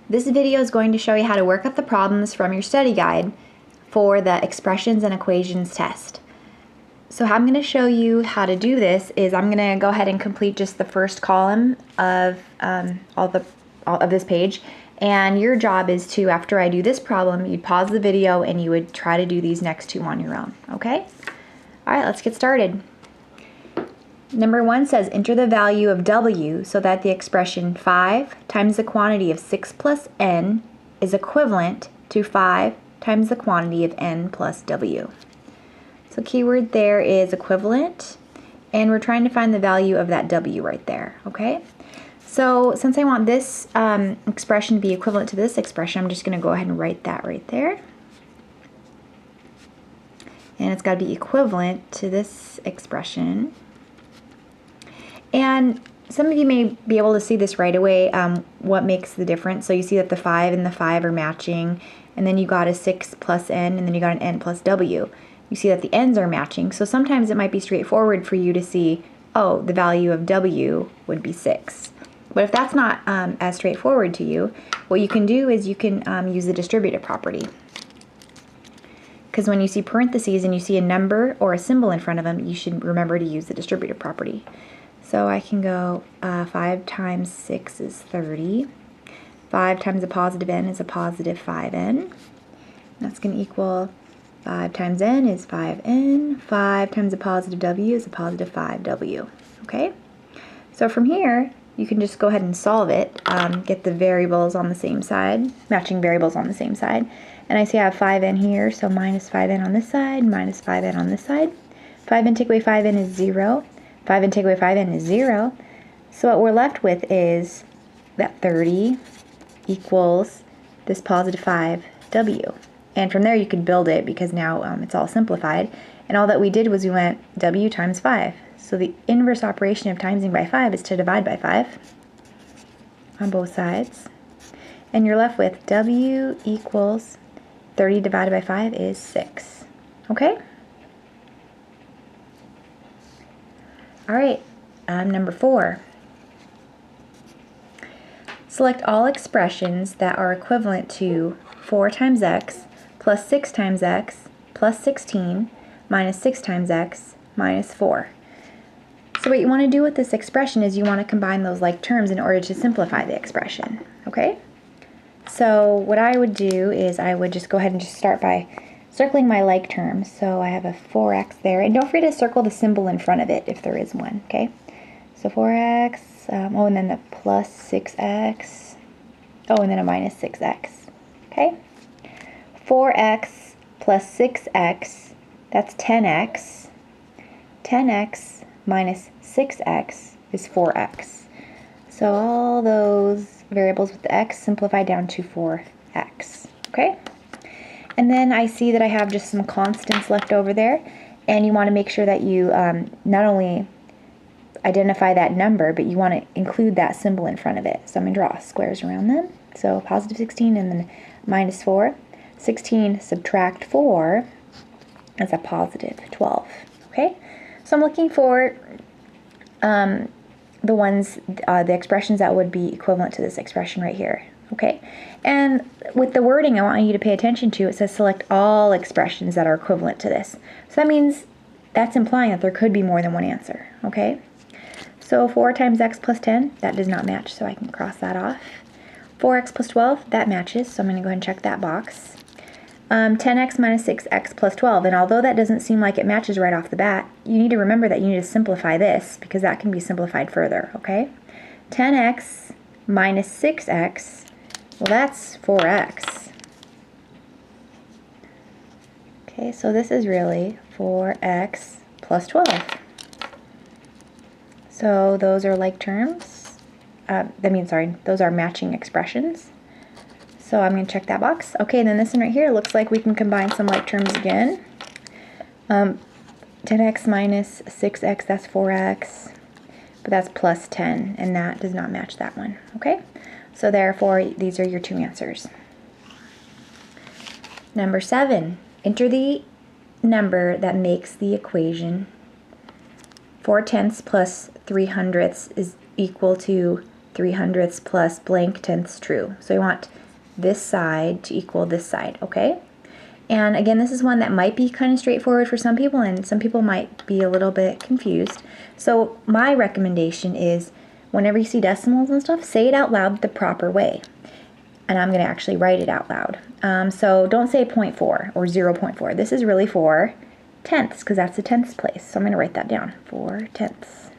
This video is going to show you how to work up the problems from your study guide for the expressions and equations test. So how I'm going to show you how to do this is I'm going to go ahead and complete just the first column of all of this page, and your job is to, after I do this problem, you'd pause the video and you would try to do these next two on your own, okay? Alright, let's get started. Number 1 says enter the value of W so that the expression 5 times the quantity of 6 plus N is equivalent to 5 times the quantity of N plus W. So keyword there is equivalent, and we're trying to find the value of that W right there, okay? So since I want this expression to be equivalent to this expression, I'm just going to go ahead and write that right there. And it's got to be equivalent to this expression. And some of you may be able to see this right away, what makes the difference. So you see that the 5 and the 5 are matching, and then you got a 6 plus N, and then you got an N plus W. You see that the N's are matching, so sometimes it might be straightforward for you to see, oh, the value of W would be 6. But if that's not as straightforward to you, what you can do is you can use the distributive property. Because when you see parentheses and you see a number or a symbol in front of them, you should remember to use the distributive property. So I can go 5 times 6 is 30. 5 times a positive n is a positive 5n. That's going to equal 5 times n is 5n. 5 times a positive w is a positive 5w. Okay? So from here, you can just go ahead and solve it. Get the variables on the same side, matching variables on the same side. And I see I have 5n here, so minus 5n on this side, minus 5n on this side. 5n take away 5n is 0. 5n take away 5n is 0. So what we're left with is that 30 equals this positive 5w. And from there you can build it because now it's all simplified. And all that we did was we went w times 5. So the inverse operation of timesing by 5 is to divide by 5 on both sides. And you're left with w equals 30 divided by 5 is 6. Okay? Alright, number 4. Select all expressions that are equivalent to 4 times x plus 6 times x plus 16 minus 6 times x minus 4. So what you want to do with this expression is you want to combine those like terms in order to simplify the expression. Okay? So what I would do is I would just go ahead and just start by circling my like terms. So I have a 4x there, and don't forget to circle the symbol in front of it if there is one, okay? So 4x, and then the plus 6x, and then a minus 6x, okay? 4x plus 6x, that's 10x. 10x minus 6x is 4x. So all those variables with the x simplify down to 4x, okay? And then I see that I have just some constants left over there, and you want to make sure that you not only identify that number, but you want to include that symbol in front of it. So I'm going to draw squares around them. So positive 16 and then minus 4. 16 subtract 4 is a positive 12. Okay? So I'm looking for the expressions that would be equivalent to this expression right here. Okay, and with the wording I want you to pay attention to, it says select all expressions that are equivalent to this. So that means that's implying that there could be more than one answer. Okay, so 4 times x plus 10, that does not match, so I can cross that off. 4x plus 12, that matches, so I'm going to go ahead and check that box. 10x minus 6x plus 12, and although that doesn't seem like it matches right off the bat, you need to remember that you need to simplify this because that can be simplified further. Okay, 10x minus 6x, well, that's 4x. Okay, so this is really 4x plus 12. So those are like terms. Those are matching expressions. So I'm going to check that box. Okay, and then this one right here looks like we can combine some like terms again. 10x minus 6x, that's 4x. But that's plus 10, and that does not match that one. Okay? So therefore, these are your two answers. Number 7, enter the number that makes the equation 4/10 plus 3/100 is equal to 3/100 plus blank tenths true. So you want this side to equal this side, okay? And again, this is one that might be kind of straightforward for some people, and some people might be a little bit confused. So my recommendation is whenever you see decimals and stuff, say it out loud the proper way. And I'm going to actually write it out loud. So don't say 0.4 or 0.4. This is really 4 tenths because that's the tenths place. So I'm going to write that down, 4 tenths.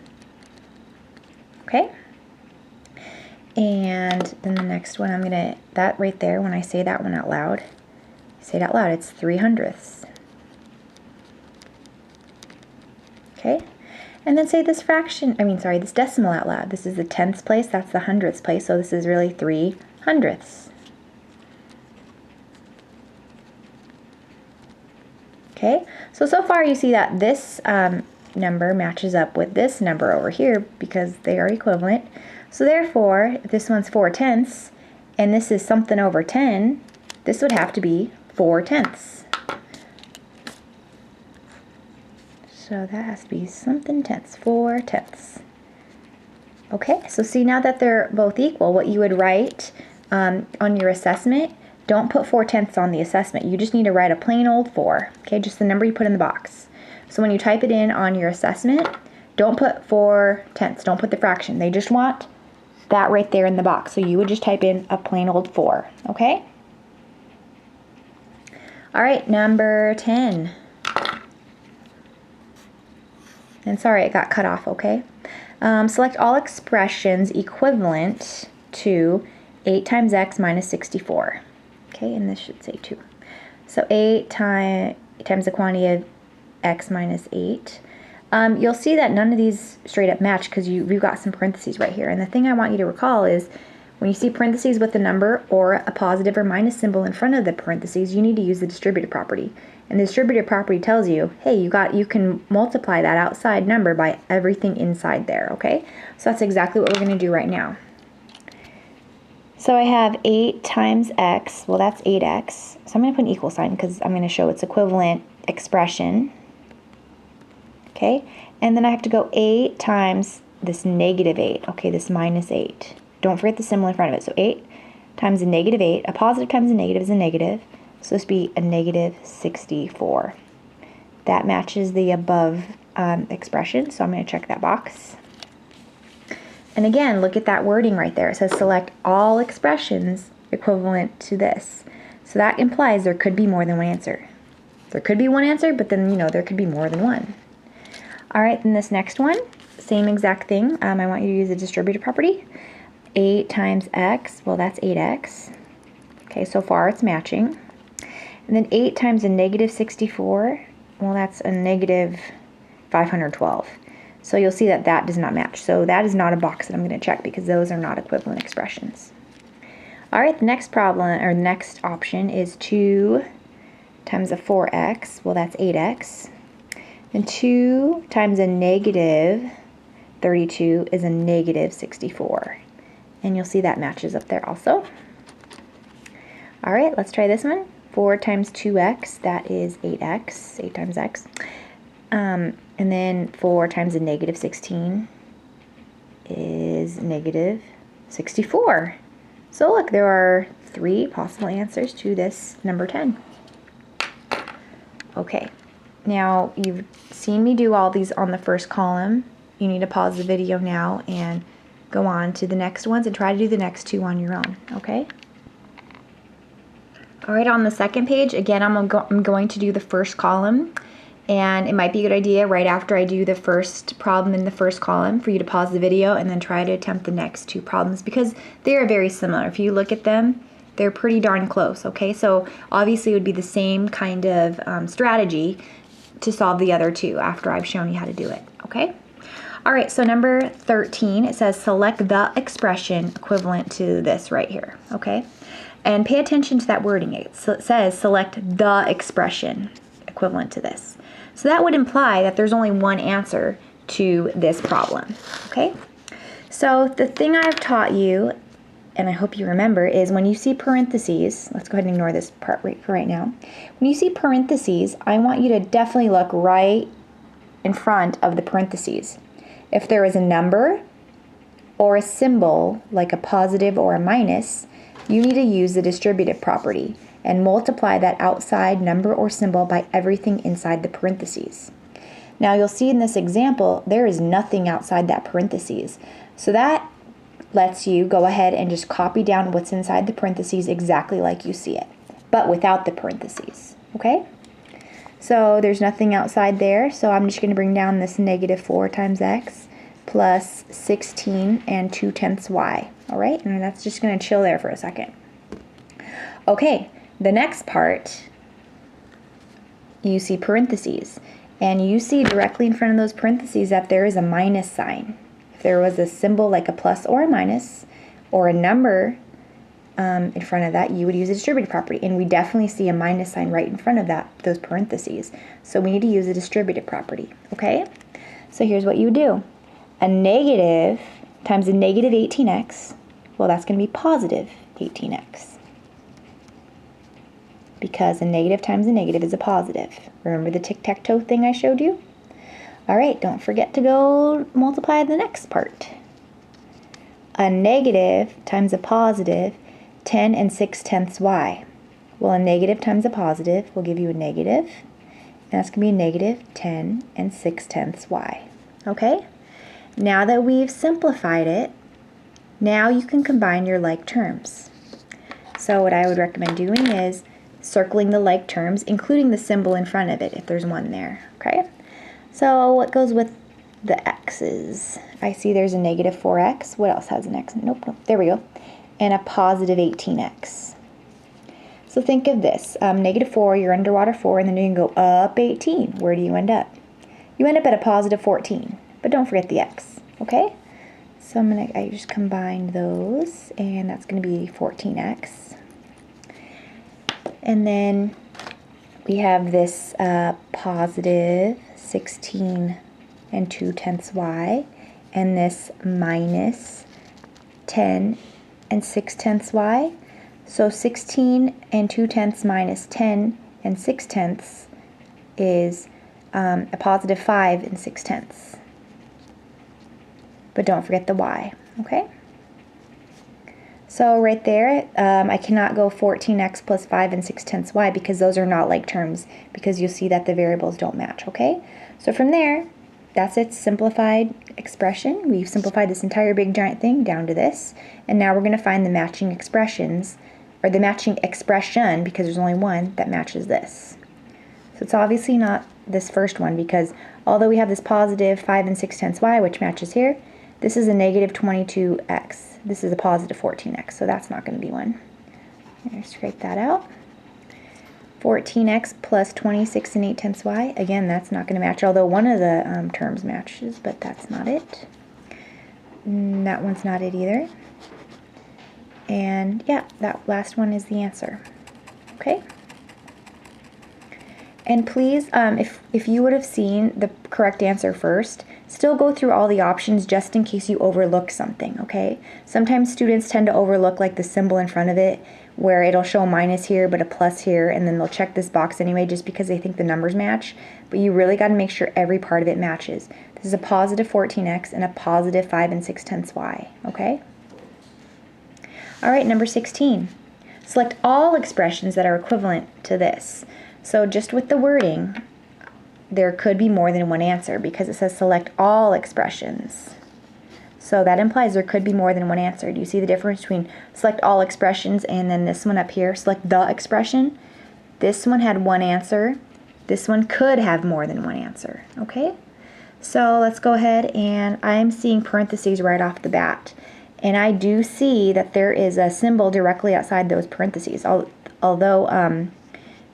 Okay? And then the next one, I'm going to, that right there, when I say that one out loud, say it out loud, it's 3/100. Okay? And then say this this decimal out loud. This is the tenths place, that's the hundredths place, so this is really 3/100. Okay, so far you see that this number matches up with this number over here because they are equivalent. So therefore, if this one's 4 tenths and this is something over 10, this would have to be 4 tenths. So that has to be something tenths, 4 tenths. Okay, so see now that they're both equal, what you would write on your assessment, don't put 4 tenths on the assessment. You just need to write a plain old 4, okay, just the number you put in the box. So when you type it in on your assessment, don't put 4 tenths, don't put the fraction. They just want that right there in the box. So you would just type in a plain old 4, okay? All right, number 10. And sorry, it got cut off, okay? Select all expressions equivalent to 8 times x minus 64. Okay, and this should say 2. So 8 times the quantity of x minus 8. You'll see that none of these straight up match because we've got some parentheses right here. And the thing I want you to recall is when you see parentheses with a number or a positive or minus symbol in front of the parentheses, you need to use the distributive property. And the distributive property tells you, hey, you can multiply that outside number by everything inside there, okay? So that's exactly what we're going to do right now. So I have 8 times x, well that's 8x. So I'm going to put an equal sign because I'm going to show its equivalent expression. Okay, and then I have to go 8 times this negative 8, okay, this minus 8. Don't forget the symbol in front of it. So 8 times a negative 8, a positive times a negative is a negative. So this would be a negative 64. That matches the above expression, so I'm going to check that box. And again, look at that wording right there. It says select all expressions equivalent to this. So that implies there could be more than one answer. There could be one answer, but then, there could be more than one. All right, then this next one, same exact thing. I want you to use the distributive property. 8 times x, well that's 8x. Okay, so far it's matching. And then 8 times a negative 64, well that's a negative 512. So you'll see that that does not match. So that is not a box that I'm going to check because those are not equivalent expressions. All right, the next problem, or next option is 2 times a 4x, well that's 8x. And 2 times a negative 32 is a negative 64. And you'll see that matches up there also. All right, let's try this one. 4 times 2x, that is 8x, 8 times x. And then 4 times a negative 16 is negative 64. So look, there are 3 possible answers to this number 10. Okay, now you've seen me do all these on the first column. You need to pause the video now and go on to the next ones and try to do the next 2 on your own, okay? All right, on the second page, again, I'm going to do the first column. And it might be a good idea right after I do the first problem in the first column for you to pause the video and then try to attempt the next 2 problems because they are very similar. If you look at them, they're pretty darn close, okay? So obviously it would be the same kind of strategy to solve the other 2 after I've shown you how to do it, okay? All right, so number 13, it says select the expression equivalent to this right here, okay? And pay attention to that wording. It says select the expression equivalent to this. So that would imply that there's only one answer to this problem, okay? So the thing I've taught you, and I hope you remember, is when you see parentheses, let's go ahead and ignore this part for right now. When you see parentheses, I want you to definitely look right in front of the parentheses. If there is a number or a symbol like a positive or a minus, you need to use the distributive property and multiply that outside number or symbol by everything inside the parentheses. Now you'll see in this example, there is nothing outside that parentheses. So that lets you go ahead and just copy down what's inside the parentheses exactly like you see it, but without the parentheses, okay? So there's nothing outside there, so I'm just going to bring down this negative 4 times x plus 16 and 2/10 y, all right? And that's just going to chill there for a second. Okay, the next part, you see parentheses, and you see directly in front of those parentheses that there is a minus sign. If there was a symbol like a plus or a minus or a number in front of that, you would use a distributive property, and we definitely see a minus sign right in front of those parentheses. So we need to use a distributive property, okay? So here's what you would do. A negative times a negative 18x, well, that's going to be positive 18x, because a negative times a negative is a positive. Remember the tic-tac-toe thing I showed you? All right, don't forget to go multiply the next part. A negative times a positive, 10 and 6/10 y. Well, a negative times a positive will give you a negative, and that's going to be a negative 10 and 6/10 y. Okay? Now that we've simplified it, now you can combine your like terms. So what I would recommend doing is circling the like terms, including the symbol in front of it if there's one there. Okay? So what goes with the x's? I see there's a negative 4x. What else has an x? Nope. There we go. And a positive 18x. So think of this. Negative 4, you're underwater 4, and then you can go up 18. Where do you end up? You end up at a positive 14. But don't forget the x. Okay? So I just combined those, and that's going to be 14x. And then we have this positive 16 and 2/10 y, and this minus 10 and 6/10 y. So 16 and 2/10 minus 10 and 6/10 is a positive 5 and 6/10. But don't forget the y, okay? So right there, I cannot go 14x plus 5 and 6/10 y because those are not like terms, because you'll see that the variables don't match, okay? So from there, that's its simplified expression. We've simplified this entire big giant thing down to this, and now we're going to find the matching expressions, or the matching expression, because there's only one that matches this. So it's obviously not this first one, because although we have this positive 5 and 6/10 y, which matches here, this is a negative 22x. This is a positive 14x, so that's not going to be one. Here, scrape that out. 14x plus 26 and 8/10 y. Again, that's not going to match, although one of the terms matches, but that's not it. That one's not it either. And yeah, that last one is the answer. Okay? And please, if you would have seen the correct answer first, still go through all the options just in case you overlook something, okay? Sometimes students tend to overlook like the symbol in front of it, where it'll show a minus here but a plus here, and then they'll check this box anyway just because they think the numbers match. But you really got to make sure every part of it matches. This is a positive 14x and a positive 5 and 6/10 y, okay? All right, number 16. Select all expressions that are equivalent to this. So just with the wording, there could be more than one answer because it says select all expressions. So that implies there could be more than one answer. Do you see the difference between select all expressions and then this one up here, select the expression? This one had one answer. This one could have more than one answer, okay? So let's go ahead, and I'm seeing parentheses right off the bat. And I do see that there is a symbol directly outside those parentheses. Although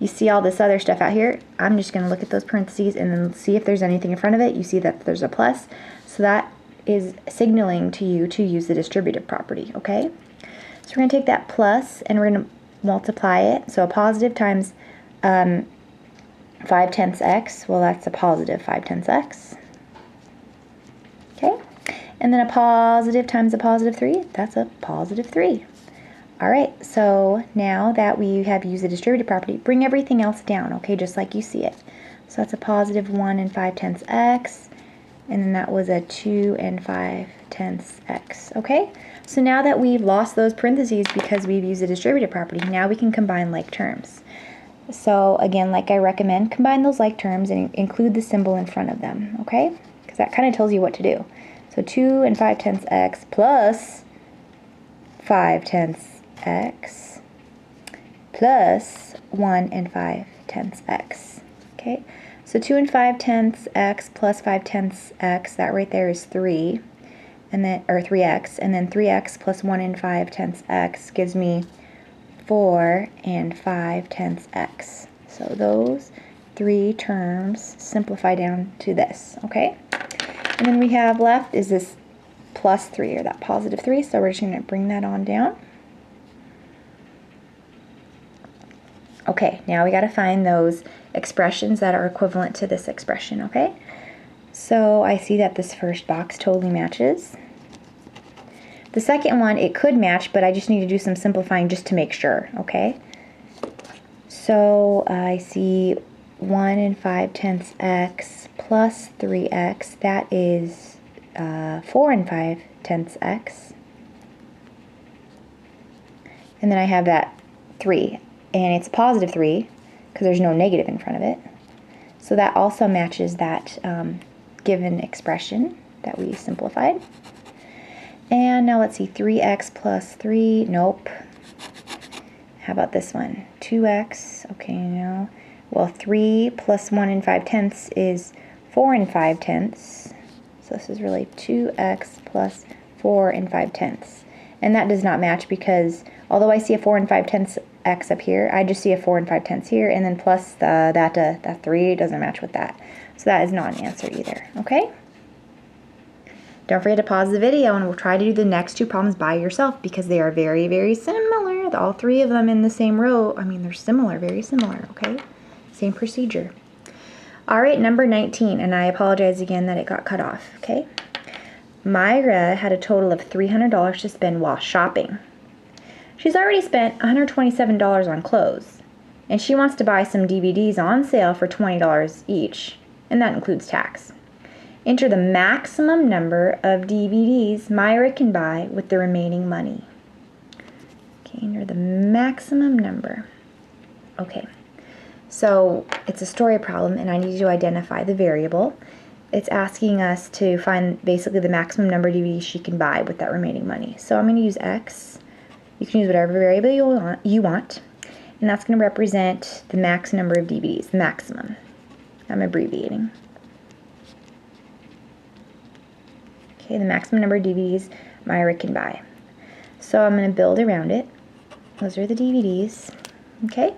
you see all this other stuff out here, I'm just going to look at those parentheses and then see if there's anything in front of it. You see that there's a plus. So that is signaling to you to use the distributive property, okay? So we're going to take that plus and we're going to multiply it. So a positive times 5/10 x, well, that's a positive 5/10 x. Okay? And then a positive times a positive 3, that's a positive 3. All right, so now that we have used the distributive property, bring everything else down, okay, just like you see it. So that's a positive 1 and 5/10 x, and then that was a 2 5/10 x, okay? So now that we've lost those parentheses because we've used a distributive property, now we can combine like terms. So again, like I recommend, combine those like terms and include the symbol in front of them, okay? Because that kind of tells you what to do. So 2 5/10 x plus 5/10 x plus 1 5/10 x, okay? So 2 5/10 x plus 5/10 x, that right there is 3, and then, or 3x, and then 3x plus 1 5/10 x gives me 4 5/10 x. So those three terms simplify down to this, okay? And then we have left is this plus 3, or that positive 3, so we're just going to bring that on down. Okay, now we got to find those expressions that are equivalent to this expression, okay? So I see that this first box totally matches. The second one, it could match, but I just need to do some simplifying just to make sure, okay? So I see 1 5/10 x plus 3x, that is 4 5/10 x. And then I have that 3, and it's a positive 3 because there's no negative in front of it. So that also matches that given expression that we simplified. And now let's see, 3x plus 3, nope. How about this one? 2x, okay, no. Well, 3 plus 1 5/10 is 4 5/10. So this is really 2x plus 4 5/10. And that does not match because although I see a 4 5/10 x up here, I just see a 4 5/10 here, and then plus that 3 doesn't match with that. So that is not an answer either, okay? Don't forget to pause the video and we'll try to do the next two problems by yourself because they are very, very similar. All three of them in the same row, I mean, they're similar, very similar, okay? Same procedure. All right, number 19, and I apologize again that it got cut off, okay? Myra had a total of $300 to spend while shopping. She's already spent $127 on clothes, and she wants to buy some DVDs on sale for $20 each, and that includes tax. Enter the maximum number of DVDs Myra can buy with the remaining money. Okay, enter the maximum number. Okay, so it's a story problem, and I need to identify the variable. It's asking us to find basically the maximum number of DVDs she can buy with that remaining money. So I'm going to use X. You can use whatever variable you want, and that's going to represent the max number of DVDs, the maximum. I'm abbreviating. Okay, the maximum number of DVDs Myra can buy. So I'm going to build around it. Those are the DVDs. Okay,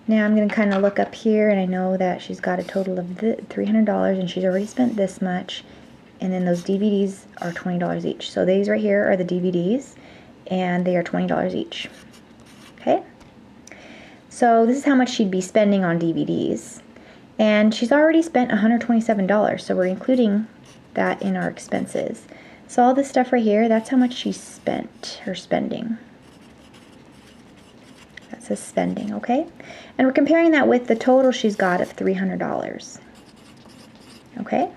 now I'm going to kind of look up here, and I know that she's got a total of $300, and she's already spent this much, and then those DVDs are $20 each. So these right here are the DVDs, and they are $20 each. Okay, so this is how much she'd be spending on DVDs, and she's already spent $127, so we're including that in our expenses. So all this stuff right here, that's how much she spent, her spending. That says spending, okay? And we're comparing that with the total she's got of $300. Okay?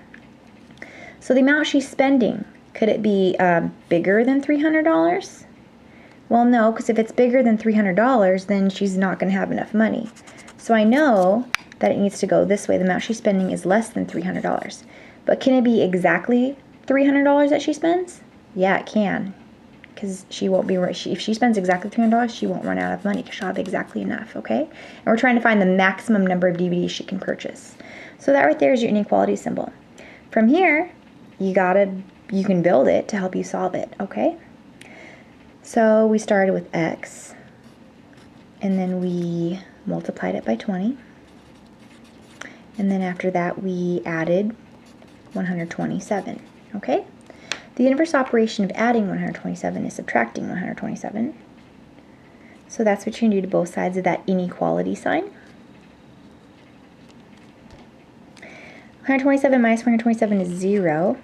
So the amount she's spending, could it be bigger than $300? Well, no, because if it's bigger than $300, then she's not going to have enough money. So I know that it needs to go this way. The amount she's spending is less than $300. But can it be exactly $300 that she spends? Yeah, it can. Because she won't be, if she spends exactly $300, she won't run out of money because she'll have exactly enough, okay? And we're trying to find the maximum number of DVDs she can purchase. So that right there is your inequality symbol. From here, you can build it to help you solve it, okay? So we started with X, and then we multiplied it by 20. And then after that, we added 127, okay? The inverse operation of adding 127 is subtracting 127. So that's what you can do to both sides of that inequality sign. 127 minus 127 is 0.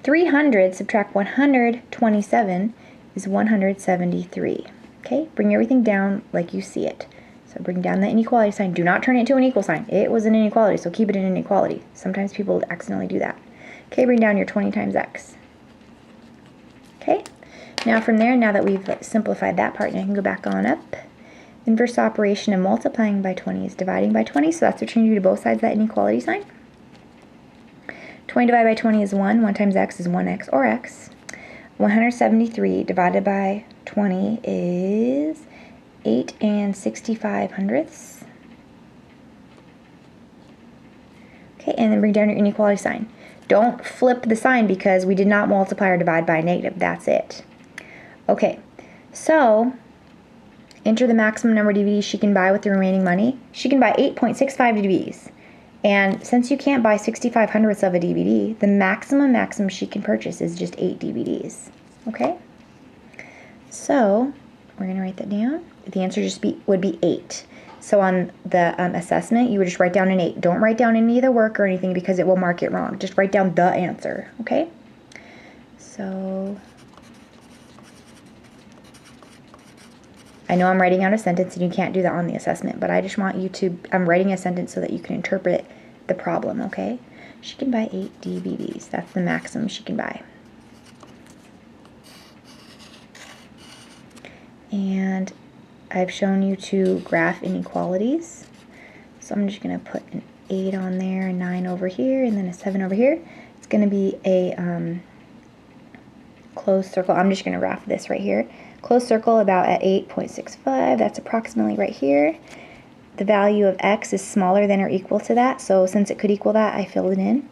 300 subtract 127 is 173. Okay, bring everything down like you see it. So bring down the inequality sign. Do not turn it into an equal sign. It was an inequality, so keep it an inequality. Sometimes people accidentally do that. Okay, bring down your 20 times x. Okay, now from there, now that we've simplified that part, now you can go back on up. Inverse operation of multiplying by 20 is dividing by 20, so that's what you're going to do to both sides of that inequality sign. 20 divided by 20 is 1. 1 times x is 1x or x. 173 divided by 20 is 8 and 65/100ths. Okay, and then bring down your inequality sign. Don't flip the sign because we did not multiply or divide by a negative. That's it. Okay, so enter the maximum number of DVDs she can buy with the remaining money. She can buy 8.65 DVDs. And since you can't buy 65/100ths of a DVD, the maximum she can purchase is just 8 DVDs. Okay? So, we're going to write that down. The answer would be 8. So on the assessment, you would just write down an 8. Don't write down any of the work or anything because it will mark it wrong. Just write down the answer. Okay? So, I know I'm writing out a sentence and you can't do that on the assessment, but I just want you to, I'm writing a sentence so that you can interpret the problem, okay? She can buy 8 DVDs. That's the maximum she can buy. And I've shown you to graph inequalities. So I'm just going to put an 8 on there, a 9 over here, and then a 7 over here. It's going to be a closed circle. I'm just going to graph this right here. Closed circle about at 8.65. That's approximately right here. The value of x is smaller than or equal to that. So since it could equal that, I filled it in.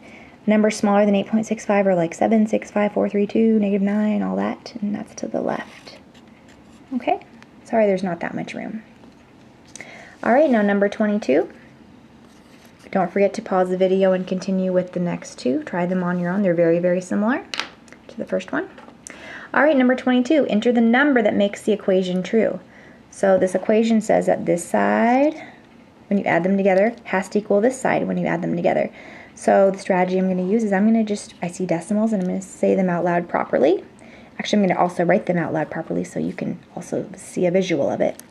Numbers smaller than 8.65 are like 7, 6, 5, 4, 3, 2, -9, all that. And that's to the left. Okay? Sorry, there's not that much room. All right, now number 22. Don't forget to pause the video and continue with the next two. Try them on your own. They're very, very similar to the first one. All right, number 22. Enter the number that makes the equation true. So this equation says that this side, when you add them together, has to equal this side when you add them together. So the strategy I'm going to use is I see decimals and I'm going to say them out loud properly. Actually, I'm going to also write them out loud properly so you can also see a visual of it.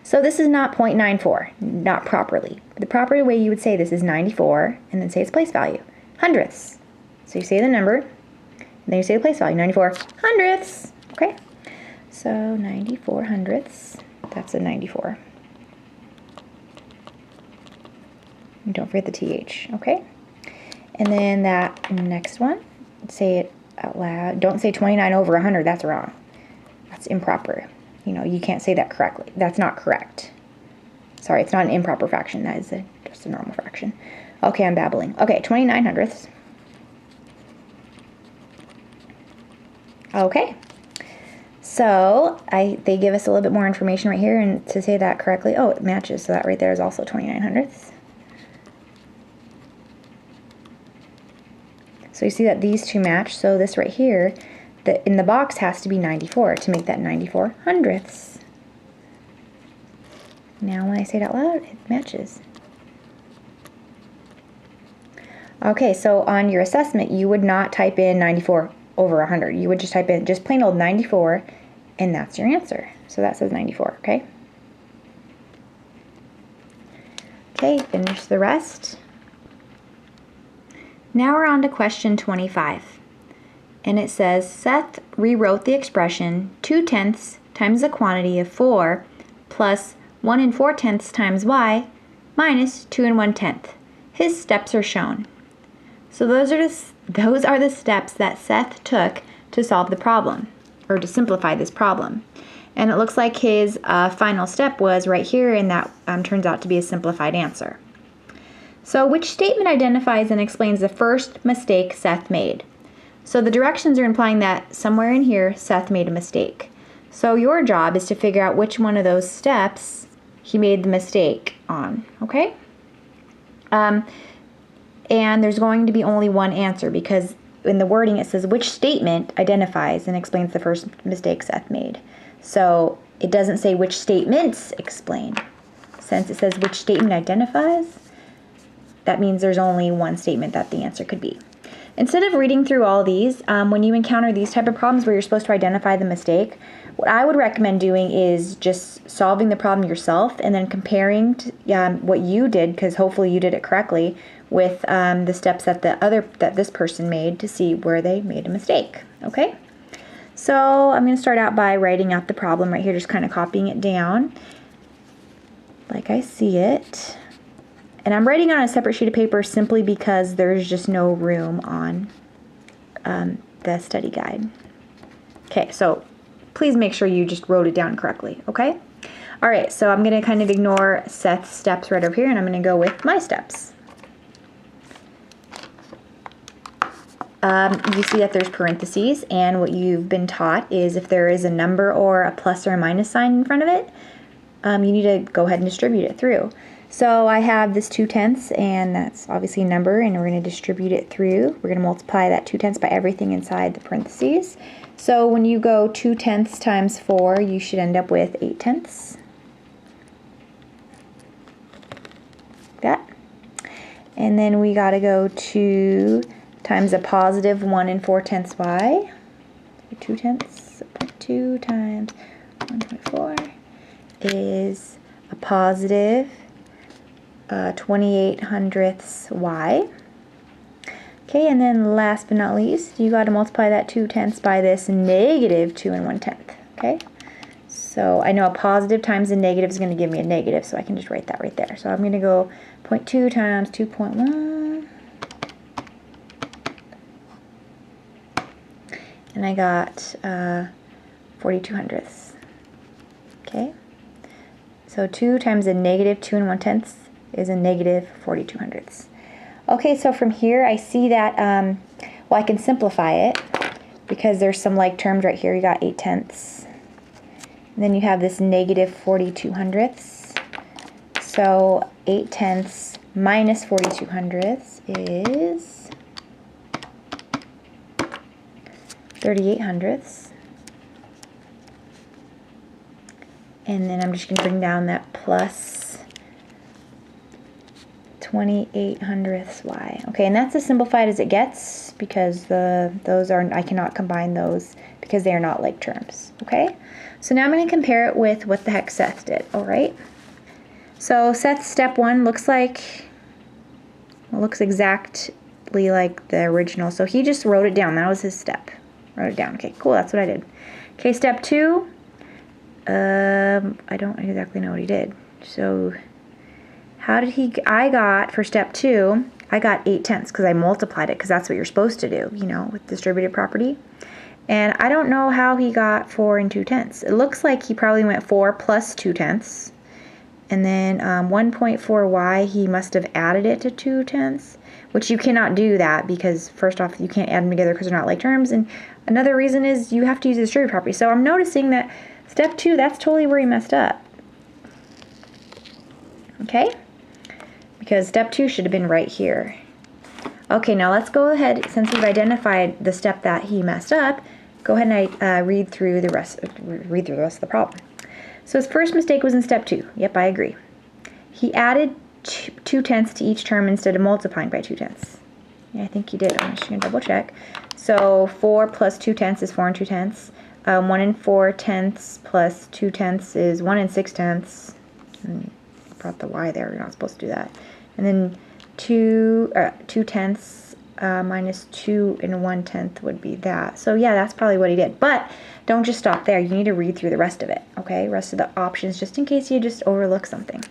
So this is not 0.94, not properly. The proper way you would say this is 94 and then say its place value, hundredths. So you say the number, and then you say the place value, 94 hundredths. Okay, so 94 hundredths. That's a 94. And don't forget the TH, okay? And then that next one, say it out loud. Don't say 29 over 100, that's wrong. That's improper. You know, you can't say that correctly. That's not correct. Sorry, it's not an improper fraction. That is just a normal fraction. Okay, I'm babbling. Okay, 29 hundredths. Okay. So they give us a little bit more information right here, and to say that correctly, oh, it matches. So that right there is also 29 hundredths. So you see that these two match. So this right here, in the box has to be 94 to make that 94 hundredths. Now when I say it out loud, it matches. Okay, so on your assessment, you would not type in 94 over 100. You would just type in just plain old 94, and that's your answer. So that says 94, okay? Okay, finish the rest. Now we're on to question 25. And it says, Seth rewrote the expression 2/10 times the quantity of 4 plus 1 4/10 times y minus 2 1/10. His steps are shown. So those are the steps that Seth took to solve the problem, or to simplify this problem. And it looks like his final step was right here, and that turns out to be a simplified answer. So which statement identifies and explains the first mistake Seth made? So the directions are implying that somewhere in here, Seth made a mistake. So your job is to figure out which one of those steps he made the mistake on, okay? And there's going to be only one answer because in the wording it says which statement identifies and explains the first mistake Seth made. So it doesn't say which statements explain. Since it says which statement identifies, that means there's only one statement that the answer could be. instead of reading through all these, when you encounter these type of problems where you're supposed to identify the mistake, what I would recommend doing is just solving the problem yourself and then comparing what you did, because hopefully you did it correctly, with the steps that this person made to see where they made a mistake. Okay? So I'm going to start out by writing out the problem right here, just kind of copying it down like I see it. And I'm writing on a separate sheet of paper simply because there's just no room on the study guide. Okay, so please make sure you just wrote it down correctly, okay? All right, so I'm going to kind of ignore Seth's steps right over here, and I'm going to go with my steps. You see that there's parentheses, and what you've been taught is if there is a number or a plus or a minus sign in front of it, you need to go ahead and distribute it through. So I have this 2/10, and that's obviously a number, and we're going to distribute it through. We're going to multiply that 2/10 by everything inside the parentheses. So when you go 2/10 times 4, you should end up with 8/10. That. And then we got to go 2 times a positive 1 4/10 y. 2/10. 2 times 1.4 is a positive 28/100 y. Okay, and then last but not least, you got to multiply that 2/10 by this negative 2 1/10. Okay, so I know a positive times a negative is going to give me a negative, so I can just write that right there. So I'm going to go 0.2 times 2.1, and I got 42/100. Okay, so 2 times a negative 2 1/10 is a negative 42/100. Okay, so from here I see that, well, I can simplify it because there's some like terms right here. You got 8/10. And then you have this negative 42/100. So 8/10 minus 42/100 is 38/100. And then I'm just going to bring down that plus 28/100 y. Okay, and that's as simplified as it gets because I cannot combine those because they are not like terms. Okay, so now I'm going to compare it with what the heck Seth did. All right, so Seth's step 1 looks exactly like the original. So he just wrote it down. That was his step. Wrote it down. Okay, cool. That's what I did. Okay, step 2. I don't exactly know what he did. So how did I got, for step 2, I got 8/10 because I multiplied it because that's what you're supposed to do, you know, with distributive property. And I don't know how he got 4 2/10. It looks like he probably went 4 plus 2/10. And then 1.4 y, he must have added it to 2/10, which you cannot do that because first off, you can't add them together because they're not like terms. And another reason is you have to use the distributive property. So I'm noticing that step 2, that's totally where he messed up. Okay? Because step 2 should have been right here. Okay, now let's go ahead, since we've identified the step that he messed up, go ahead and read through the rest of the problem. So his first mistake was in step 2. Yep, I agree. He added 2/10 to each term instead of multiplying by 2/10. Yeah, I think he did. I'm just going to double check. So 4 plus 2/10 is 4 2/10. 1 4/10 plus 2/10 is 1 6/10. Brought the y there. You're not supposed to do that. And then 2/10 minus 2 1/10 would be that. So yeah, that's probably what he did. But don't just stop there. You need to read through the rest of it, okay? Rest of the options, just in case you just overlook something.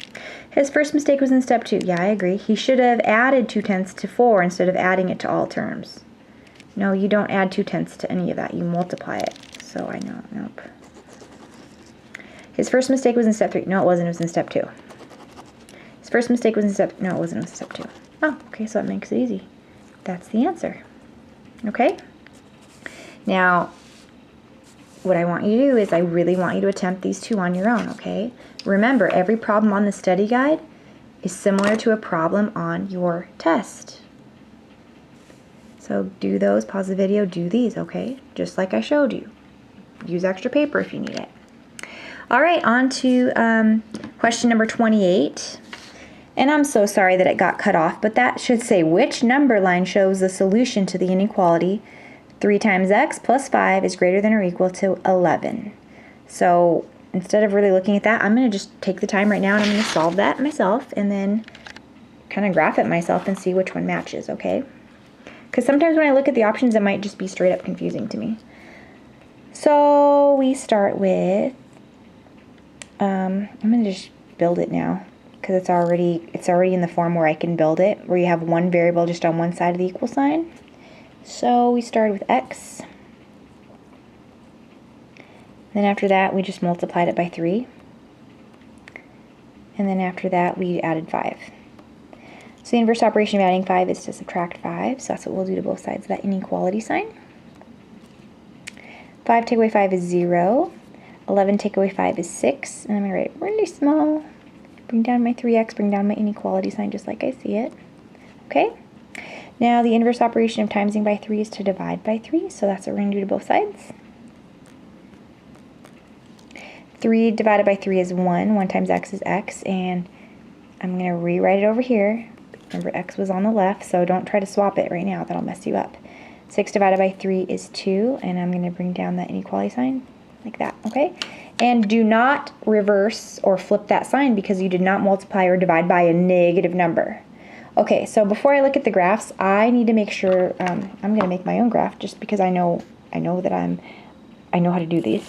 His first mistake was in step 2. Yeah, I agree. He should have added 2/10 to 4 instead of adding it to all terms. No, you don't add 2/10 to any of that. You multiply it. So I know, nope. His first mistake was in step 3. No, it wasn't. It was in step 2. His first mistake was in step... No, it wasn't. It was step 2. Oh, okay, so that makes it easy. That's the answer. Okay? Now, what I want you to do is I really want you to attempt these 2 on your own, okay? Remember, every problem on the study guide is similar to a problem on your test. So do those, pause the video, do these, okay? Just like I showed you. Use extra paper if you need it. All right, on to question number 28. And I'm so sorry that it got cut off, but that should say which number line shows the solution to the inequality 3 times x plus 5 is greater than or equal to 11. So instead of really looking at that, I'm going to just take the time right now and I'm going to solve that myself and then kind of graph it myself and see which one matches, okay? Because sometimes when I look at the options, it might just be straight up confusing to me. So we start with, I'm going to just build it now because it's already in the form where I can build it, where you have one variable just on one side of the equal sign. So we started with x. Then after that, we just multiplied it by 3. And then after that, we added 5. So the inverse operation of adding 5 is to subtract 5. So that's what we'll do to both sides of that inequality sign. 5 take away 5 is 0. 11 take away 5 is 6. And I'm going to write it really small. Bring down my 3x, bring down my inequality sign just like I see it. Okay? Now the inverse operation of timesing by 3 is to divide by 3. So that's what we're going to do to both sides. 3 divided by 3 is 1. 1 times x is x. And I'm going to rewrite it over here. Remember, x was on the left, so don't try to swap it right now. That'll mess you up. 6 divided by 3 is 2, and I'm going to bring down that inequality sign like that, okay? And do not reverse or flip that sign because you did not multiply or divide by a negative number. Okay, so before I look at the graphs, I need to make sure, I'm going to make my own graph just because I know that I know how to do these.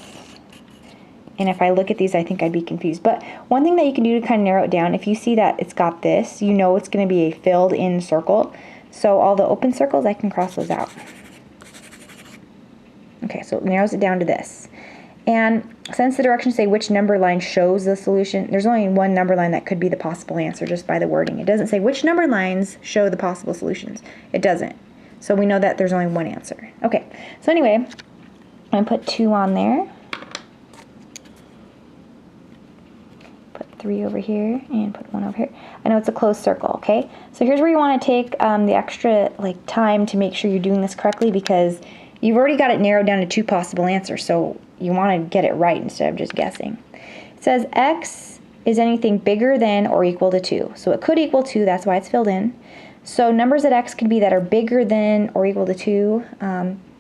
And if I look at these, I think I'd be confused. But one thing that you can do to kind of narrow it down, if you see that it's got this, you know it's going to be a filled in circle. So all the open circles, I can cross those out. Okay, so it narrows it down to this. And since the directions say which number line shows the solution, there's only one number line that could be the possible answer just by the wording. It doesn't say which number lines show the possible solutions. It doesn't. So we know that there's only one answer. Okay, so anyway, I'm going to put 2 on there. 3 over here and put 1 over here. I know it's a closed circle, okay? So here's where you want to take the extra time to make sure you're doing this correctly because you've already got it narrowed down to 2 possible answers, so you want to get it right instead of just guessing. It says x is anything bigger than or equal to 2. So it could equal 2, that's why it's filled in. So numbers at x could be that are bigger than or equal to 2.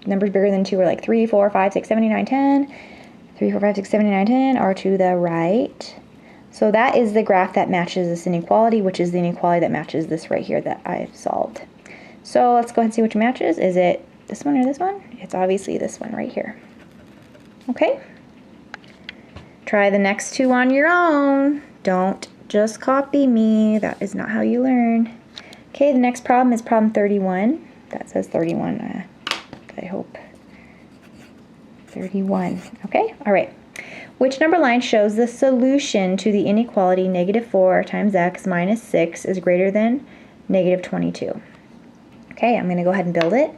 Numbers bigger than 2 are like 3, 4, 5, 6, 7, 8, 9, 10. 3, 4, 5, 6, 7, 8, 9, 10 are to the right. So that is the graph that matches this inequality, which is the inequality that matches this right here that I've solved. So let's go ahead and see which matches. Is it this one or this one? It's obviously this one right here. Okay? Try the next 2 on your own. Don't just copy me. That is not how you learn. Okay, the next problem is problem 31. That says 31, I hope. 31. Okay? All right. Which number line shows the solution to the inequality -4 times x minus 6 is greater than -22? Okay, I'm going to go ahead and build it,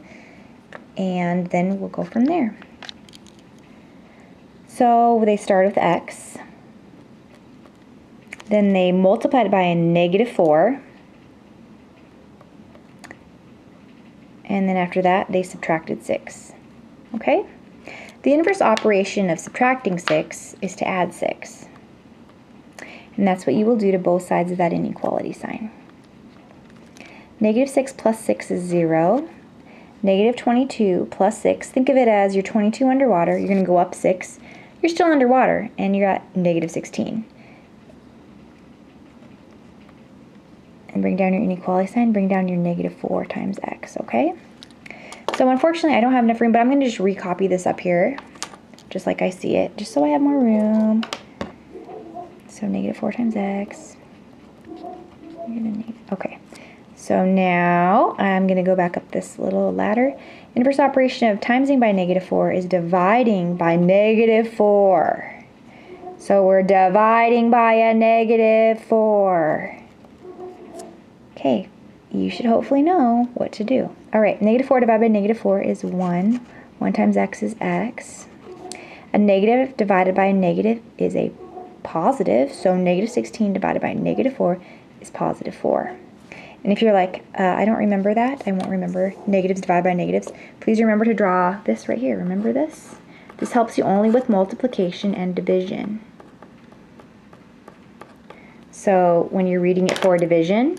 and then we'll go from there. So they start with x, then they multiplied it by a -4, and then after that they subtracted 6. Okay? The inverse operation of subtracting 6 is to add 6. And that's what you will do to both sides of that inequality sign. -6 plus 6 is 0. -22 plus 6, think of it as you're 22 underwater. You're going to go up 6. You're still underwater, and you're at -16. And bring down your inequality sign. Bring down your -4 times x, okay? So unfortunately, I don't have enough room, but I'm going to just recopy this up here, just like I see it, just so I have more room. So -4 times x. Okay. So now I'm going to go back up this little ladder. Inverse operation of timesing by -4 is dividing by -4. So we're dividing by a -4. Okay. You should hopefully know what to do. All right, -4 divided by -4 is 1. 1 times x is x. A negative divided by a negative is a positive, so -16 divided by -4 is +4. And if you're like, I don't remember that, I won't remember negatives divided by negatives, please remember to draw this right here. Remember this? This helps you only with multiplication and division. So when you're reading it for division,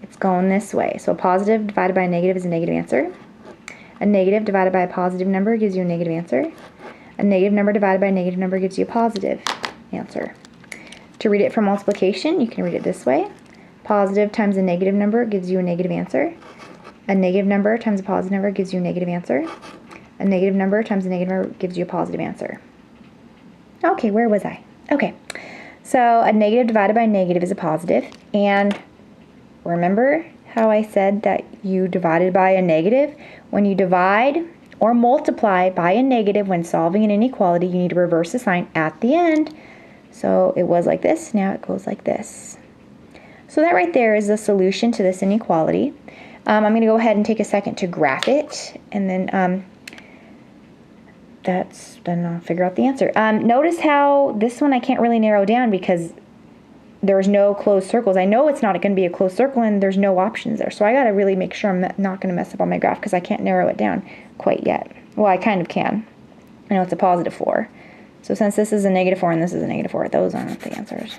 it's going this way. So a positive divided by a negative is a negative answer. A negative divided by a positive number gives you a negative answer. A negative number divided by a negative number gives you a positive answer. To read it for multiplication, you can read it this way. Positive times a negative number gives you a negative answer. A negative number times a positive number gives you a negative answer. A negative number times a negative number gives you a positive answer. Okay, where was I? Okay, so a negative divided by a negative is a positive. And remember how I said that you divided by a negative? When you divide or multiply by a negative when solving an inequality, you need to reverse the sign at the end. So it was like this, now it goes like this. So that right there is the solution to this inequality. I'm going to go ahead and take a second to graph it, and then then I'll figure out the answer. Notice how this one I can't really narrow down because there's no closed circles. I know it's not going to be a closed circle and there's no options there. So I got to really make sure I'm not going to mess up on my graph because I can't narrow it down quite yet. Well, I kind of can. I know it's a positive 4. So since this is a negative 4 and this is a negative 4, those aren't the answers.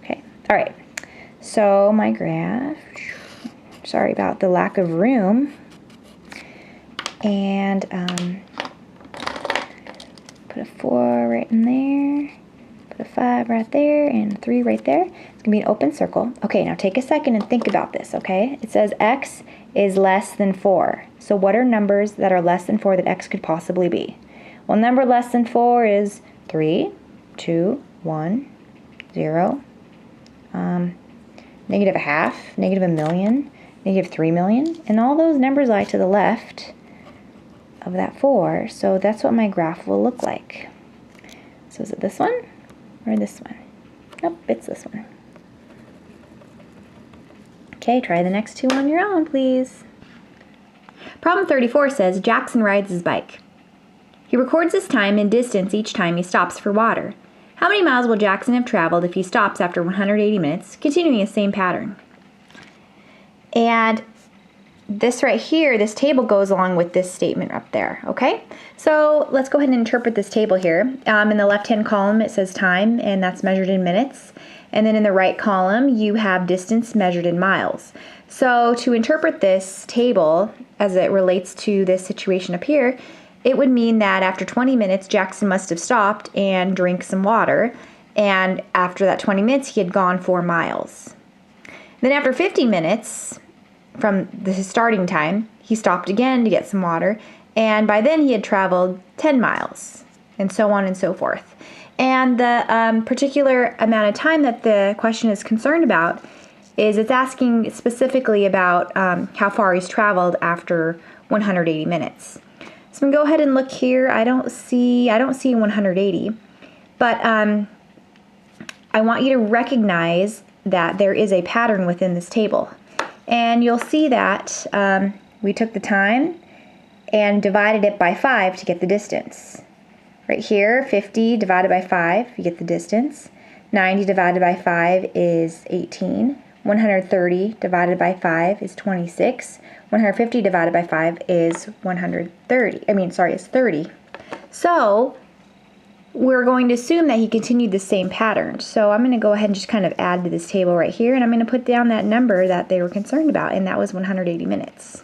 Okay, all right. So my graph, sorry about the lack of room. And put a 4 right in there. Put a 5 right there and a 3 right there. It's going to be an open circle. Okay, now take a second and think about this, okay? It says x is less than 4. So what are numbers that are less than 4 that x could possibly be? Well, number less than 4 is 3, 2, 1, 0, negative a half, negative a million, negative 3 million. And all those numbers lie to the left of that 4. So that's what my graph will look like. So is it this one? Or this one? Nope, it's this one. Okay, try the next two on your own, please. Problem 34 says Jackson rides his bike. He records his time and distance each time he stops for water. How many miles will Jackson have traveled if he stops after 180 minutes, continuing the same pattern? And this right here, this table goes along with this statement up there, okay? So let's go ahead and interpret this table here. In the left-hand column, it says time, and that's measured in minutes. And then in the right column, you have distance measured in miles. So to interpret this table as it relates to this situation up here, it would mean that after 20 minutes, Jackson must have stopped and drank some water. And after that 20 minutes, he had gone 4 miles. Then after 50 minutes from his starting time, he stopped again to get some water. And by then, he had traveled 10 miles, and so on and so forth. And the particular amount of time that the question is concerned about is it's asking specifically about how far he's traveled after 180 minutes. So I'm gonna go ahead and look here. I don't see 180, but I want you to recognize that there is a pattern within this table. And you'll see that we took the time and divided it by 5 to get the distance. Right here, 50 divided by 5, you get the distance. 90 divided by 5 is 18. 130 divided by 5 is 26. 150 divided by 5 is 30. So we're going to assume that he continued the same pattern. So I'm going to go ahead and just kind of add to this table right here, and I'm going to put down that number that they were concerned about, and that was 180 minutes.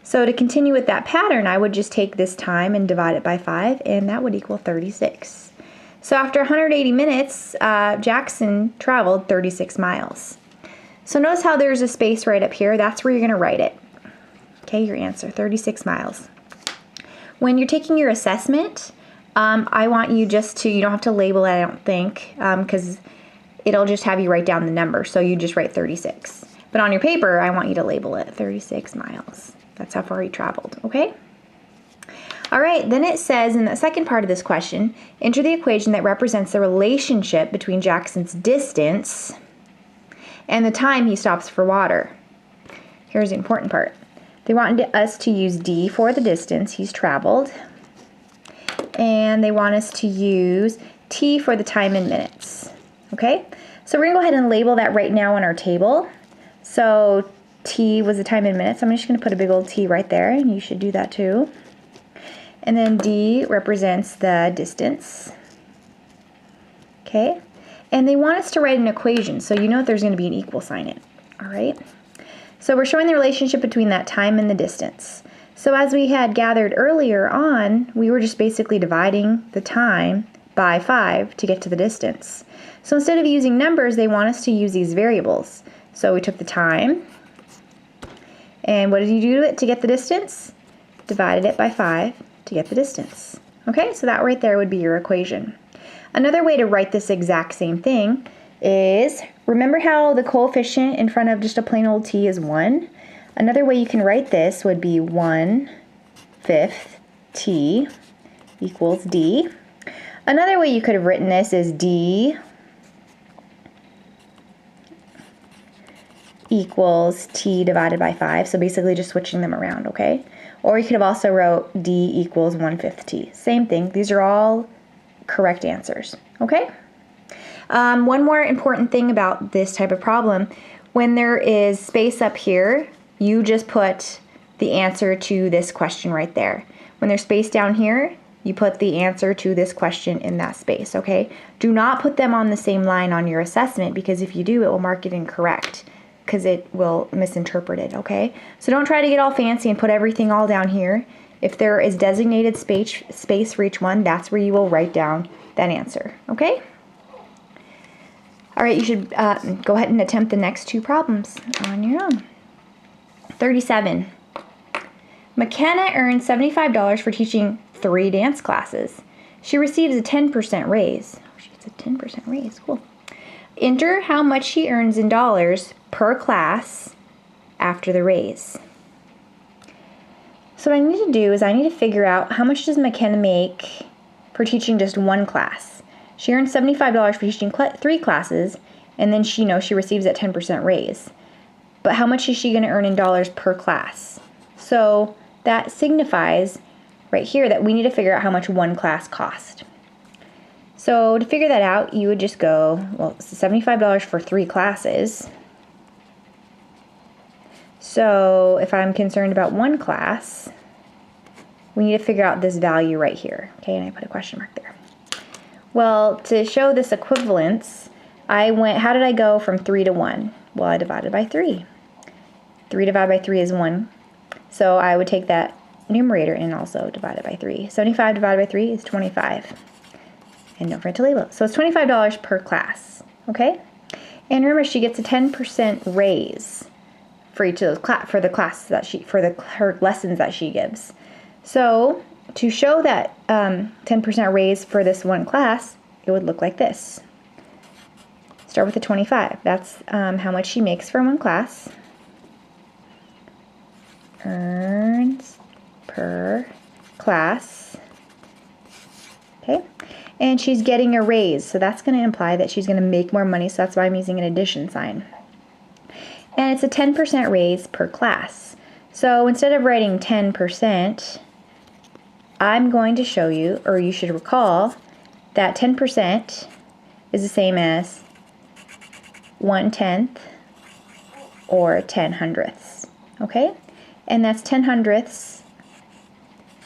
So to continue with that pattern, I would just take this time and divide it by 5, and that would equal 36. So after 180 minutes, Jackson traveled 36 miles. So notice how there's a space right up here. That's where you're going to write it. Okay, your answer, 36 miles. When you're taking your assessment, I want you just to, you don't have to label it, I don't think, because it'll just have you write down the number. So you just write 36. But on your paper, I want you to label it 36 miles. That's how far he traveled, okay? All right, then it says in the second part of this question, enter the equation that represents the relationship between Jackson's distance and the time he stops for water. Here's the important part. They wanted us to use D for the distance he's traveled, and they want us to use T for the time in minutes, okay? So we're gonna go ahead and label that right now on our table. So T was the time in minutes. I'm just going to put a big old T right there, and you should do that too. And then D represents the distance. Okay? And they want us to write an equation, so you know there's going to be an equal sign in. All right? So we're showing the relationship between that time and the distance. So as we had gathered earlier on, we were just basically dividing the time by 5 to get to the distance. So instead of using numbers, they want us to use these variables. So we took the time, and what did you do to it to get the distance? Divided it by 5 to get the distance. Okay, so that right there would be your equation. Another way to write this exact same thing is, remember how the coefficient in front of just a plain old t is 1? Another way you can write this would be 1/5 t equals d. Another way you could have written this is d equals t divided by 5, so basically just switching them around, okay? Or you could have also wrote d equals 1/5 t. Same thing, these are all correct answers, okay? One more important thing about this type of problem, when there is space up here, you just put the answer to this question right there. When there's space down here, you put the answer to this question in that space, okay? Do not put them on the same line on your assessment, because if you do, it will mark it incorrect, because it will misinterpret it, okay? So don't try to get all fancy and put everything all down here. If there is designated space for each one, that's where you will write down that answer, okay? All right, you should go ahead and attempt the next 2 problems on your own. 37. McKenna earned $75 for teaching 3 dance classes. She receives a 10% raise. Oh, she gets a 10% raise, cool. Enter how much she earns in dollars per class after the raise. So what I need to do is I need to figure out how much does McKenna make for teaching just 1 class. She earns $75 for teaching 3 classes, and then she receives that 10% raise. But how much is she going to earn in dollars per class? So that signifies right here that we need to figure out how much 1 class cost. So to figure that out, you would just go, well, it's $75 for 3 classes. So if I'm concerned about 1 class, we need to figure out this value right here. Okay, and I put a question mark there. Well, to show this equivalence, how did I go from 3 to 1? Well, I divided by 3. 3 divided by 3 is 1. So I would take that numerator and also divide it by 3. 75 divided by 3 is 25. And don't forget to label it. So it's $25 per class, okay? And remember, she gets a 10% raise for each of those for the class that her lessons that she gives. So to show that 10% raise for this 1 class, it would look like this. Start with the 25. That's how much she makes for 1 class. Earns per class. Okay. And she's getting a raise, so that's going to imply that she's going to make more money, so that's why I'm using an addition sign. And it's a 10% raise per class. So instead of writing 10%, I'm going to show you, or you should recall, that 10% is the same as 1/10 or 10/100ths, okay? And that's 10/100ths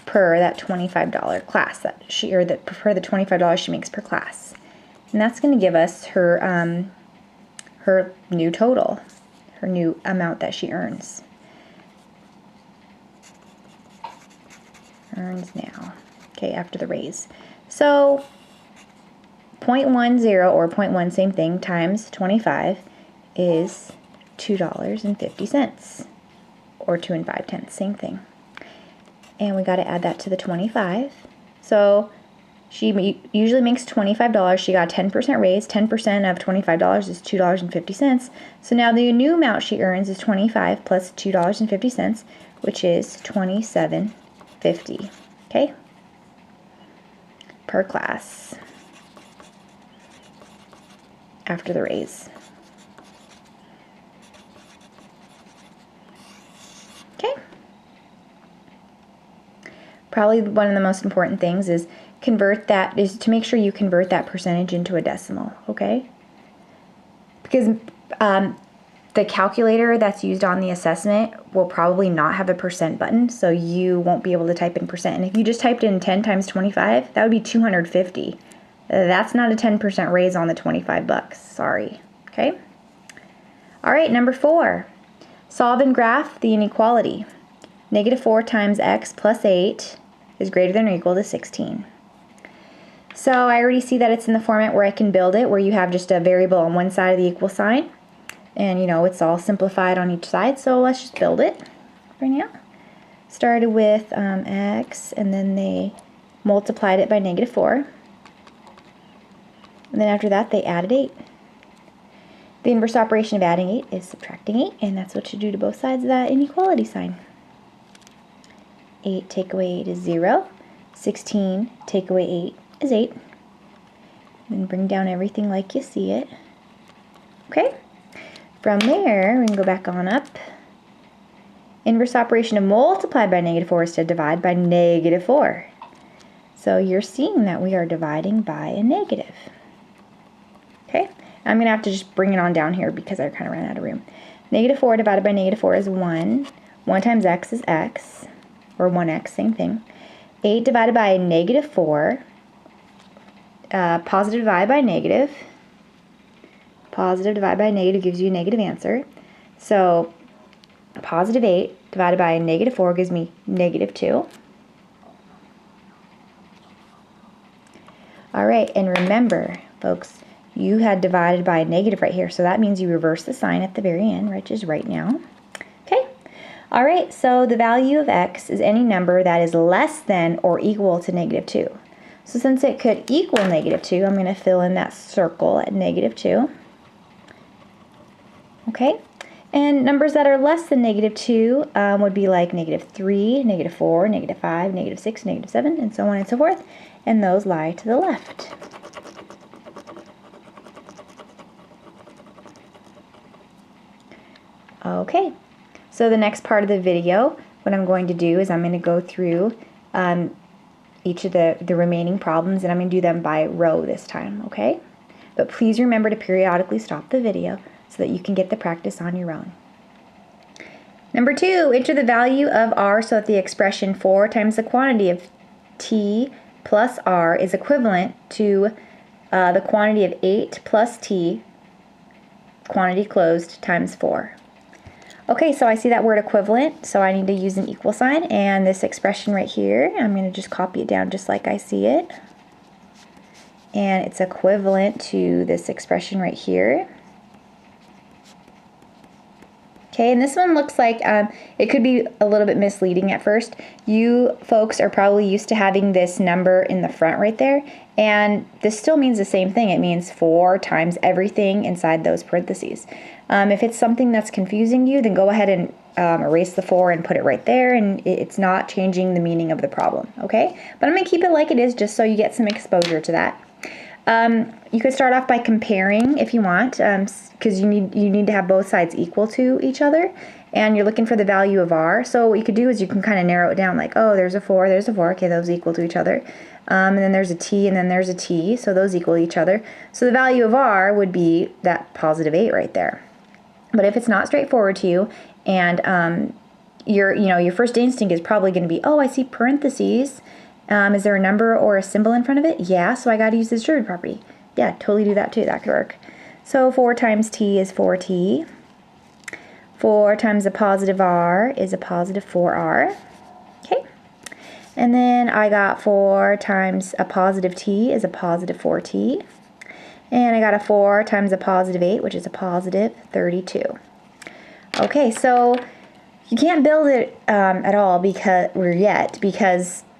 per that $25 class that per the $25 she makes per class. And that's going to give us her her new total, her new amount that she earns. Earns now, okay, after the raise. So 0.10 or 0.1, same thing, times 25 is $2.50, or 2 5/10, same thing. And we got to add that to the 25. So she usually makes $25. She got a 10% raise. 10% of $25 is $2.50. So now the new amount she earns is 25 plus $2.50, which is $27.50. Okay? Per class after the raise. Okay? Probably one of the most important things is to make sure you convert that percentage into a decimal, okay? Because the calculator that's used on the assessment will probably not have a percent button, so you won't be able to type in percent. And if you just typed in 10 times 25, that would be 250. That's not a 10% raise on the 25 bucks. Sorry. Okay? All right, number 4. Solve and graph the inequality. -4 times x plus 8 is greater than or equal to 16. So I already see that it's in the format where I can build it, where you have just a variable on one side of the equal sign. And you know, it's all simplified on each side. So let's just build it right now. Started with x, and then they multiplied it by -4. And then after that, they added 8. The inverse operation of adding 8 is subtracting 8, and that's what you do to both sides of that inequality sign. 8 take away 8 is 0. 16 take away 8 is 8. Then bring down everything like you see it. Okay? From there, we can go back on up. Inverse operation of multiply by -4 is to divide by -4. So you're seeing that we are dividing by a negative. Okay? I'm going to have to just bring it on down here because I kind of ran out of room. -4 divided by -4 is 1. 1 times x is x, or 1x, same thing. 8 divided by -4. Positive divided by negative. Positive divided by negative gives you a negative answer. So positive 8 divided by -4 gives me -2. All right, and remember, folks, you had divided by a negative right here, so that means you reverse the sign at the very end, which is right now. Okay, all right, so the value of x is any number that is less than or equal to -2. So since it could equal -2, I'm going to fill in that circle at -2. Okay, and numbers that are less than -2 would be like -3, -4, -5, -6, -7, and so on and so forth, and those lie to the left. Okay, so the next part of the video, what I'm going to do is I'm going to go through each of the remaining problems, and I'm going to do them by row this time, okay? But please remember to periodically stop the video so that you can get the practice on your own. Number 2, enter the value of r so that the expression 4 times the quantity of t plus r is equivalent to the quantity of 8 plus t, quantity closed, times 4. Okay, so I see that word equivalent, so I need to use an equal sign, and this expression right here, I'm going to just copy it down just like I see it. And it's equivalent to this expression right here. Okay, and this one looks like it could be a little bit misleading at first. You folks are probably used to having this number in the front right there, and this still means the same thing. It means 4 times everything inside those parentheses. If it's something that's confusing you, then go ahead and erase the 4 and put it right there, and it's not changing the meaning of the problem, okay? But I'm going to keep it like it is just so you get some exposure to that. You could start off by comparing if you want, because you need to have both sides equal to each other, and you're looking for the value of r. So what you could do is you can kind of narrow it down, like, oh, there's a 4, okay, those equal to each other. And then there's a t, and then there's a t, so those equal each other. So the value of r would be that positive 8 right there. But if it's not straightforward to you, and your first instinct is probably going to be, oh, I see parentheses. Is there a number or a symbol in front of it? Yeah, so I got to use the distributive property. Yeah, totally do that too. That could work. So 4 times t is 4t. 4 times a positive r is a positive 4r. Okay. And then I got 4 times a positive t is a positive 4t. And I got a 4 times a positive 8, which is a positive 32. Okay, so you can't build it at all because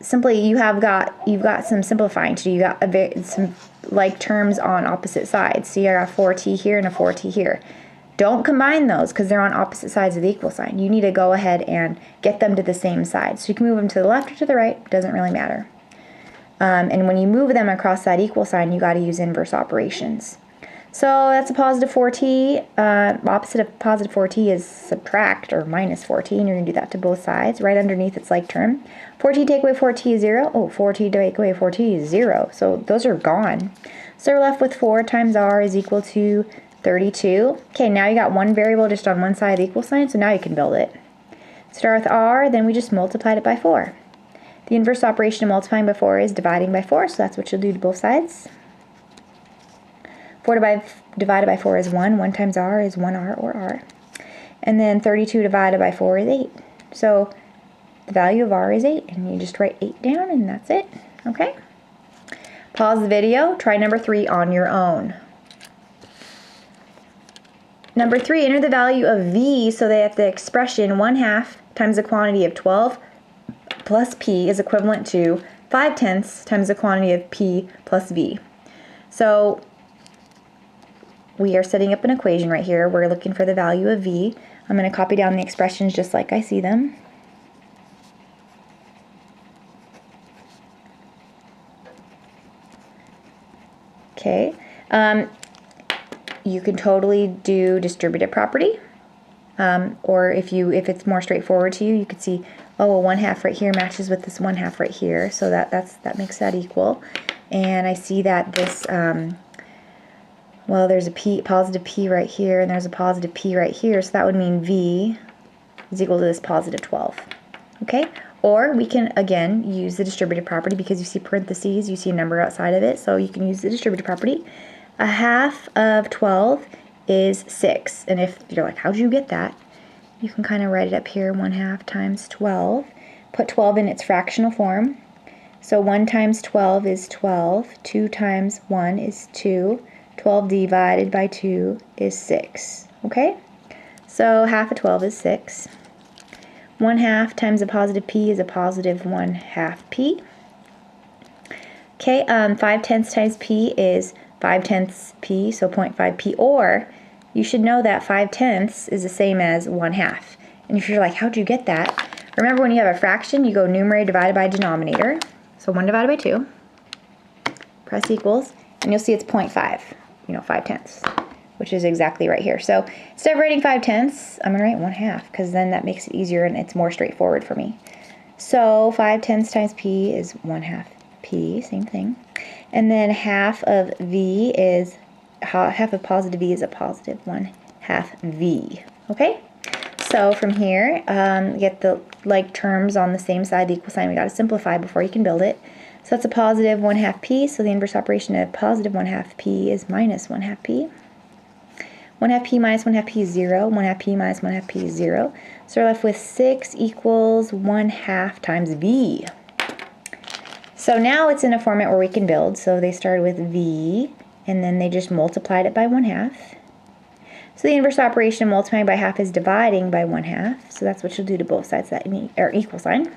simply you've got some simplifying to do. You got some like terms on opposite sides. See, I got a 4t here and a 4t here. Don't combine those because they're on opposite sides of the equal sign. You need to go ahead and get them to the same side. So you can move them to the left or to the right. Doesn't really matter. And when you move them across that equal sign, you got to use inverse operations. So that's a positive 4t. Opposite of positive 4t is subtract, or minus 4t, and you're going to do that to both sides. Right underneath its like term. 4t take away 4t is 0. Oh, 4t take away 4t is 0. So those are gone. So we're left with 4 times r is equal to 32. Okay, now you got one variable just on one side of the equal sign, so now you can build it. Start with r, then we just multiplied it by 4. The inverse operation of multiplying by 4 is dividing by 4, so that's what you'll do to both sides. 4 divided by 4 is 1. 1 times r is 1r or r. And then 32 divided by 4 is 8. So the value of r is 8, and you just write 8 down, and that's it. Okay? Pause the video. Try number 3 on your own. Number 3, enter the value of v so that the expression 1/2 times the quantity of 12 plus p is equivalent to 5/10 times the quantity of p plus v. So we are setting up an equation right here. We're looking for the value of v. I'm going to copy down the expressions just like I see them. Okay. You can totally do distributive property. Or if it's more straightforward to you, you could see, oh, a 1/2 right here matches with this 1/2 right here, so that makes that equal. And I see that this, well, there's a positive p right here, and there's a positive p right here, so that would mean v is equal to this positive 12. Okay? Or we can, again, use the distributive property because you see parentheses, you see a number outside of it, so you can use the distributive property. 1/2 of 12 is 6. And if you're like, how'd you get that? You can kind of write it up here, 1/2 times 12. Put 12 in its fractional form. So 1 times 12 is 12. 2 times 1 is 2. 12 divided by 2 is 6. Okay? So 1/2 of 12 is 6. 1/2 times a positive p is a positive 1/2 p. Okay, 5/10 times p is 5/10 p, so 0.5 p, or you should know that 5/10 is the same as 1/2. And if you're like, how'd you get that? Remember, when you have a fraction, you go numerator divided by denominator. So 1 divided by 2, press equals, and you'll see it's 0.5, 5/10, which is exactly right here. So instead of writing 5/10, I'm going to write 1/2, because then that makes it easier and it's more straightforward for me. So 5/10 times p is 1/2 p, same thing. And then 1/2 of v is, 1/2 of positive v is a positive 1/2 v. Okay? So from here, get the like terms on the same side, the equal sign. We got to simplify before you can build it. So that's a positive 1/2 p, so the inverse operation of positive 1/2 p is minus 1/2 p. 1/2 p minus 1/2 p is 0. 1/2 p minus 1/2 p is 0. So we're left with 6 equals 1/2 times v. So now it's in a format where we can build. So they started with v, and then they just multiplied it by 1/2. So the inverse operation of multiplying by half is dividing by 1/2. So that's what you'll do to both sides of that equal sign.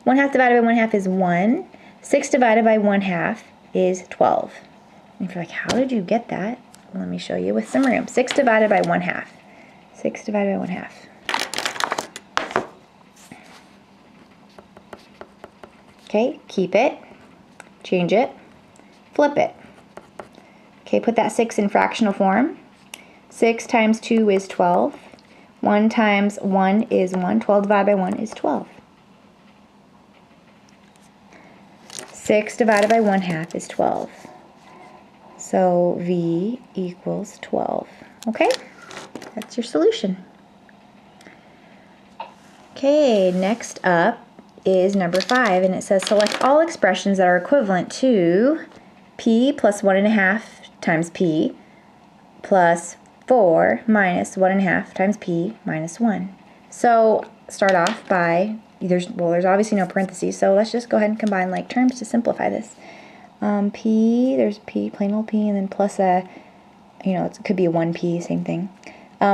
1/2 divided by 1/2 is 1. 6 divided by 1/2 is 12. And if you're like, how did you get that? Well, let me show you with some room. 6 divided by 1/2. 6 divided by 1/2. Okay, keep it, change it, flip it. Okay, put that 6 in fractional form. 6 times 2 is 12. 1 times 1 is 1. 12 divided by 1 is 12. 6 divided by 1/2 is 12. So v equals 12. Okay, that's your solution. Okay, next up is number 5, and it says select all expressions that are equivalent to p plus 1/2 times p plus 4 minus 1/2 times p minus 1. So start off by, there's obviously no parentheses, so let's just go ahead and combine like terms to simplify this. P, there's p, plain old p, and then plus a, it could be a 1p, same thing.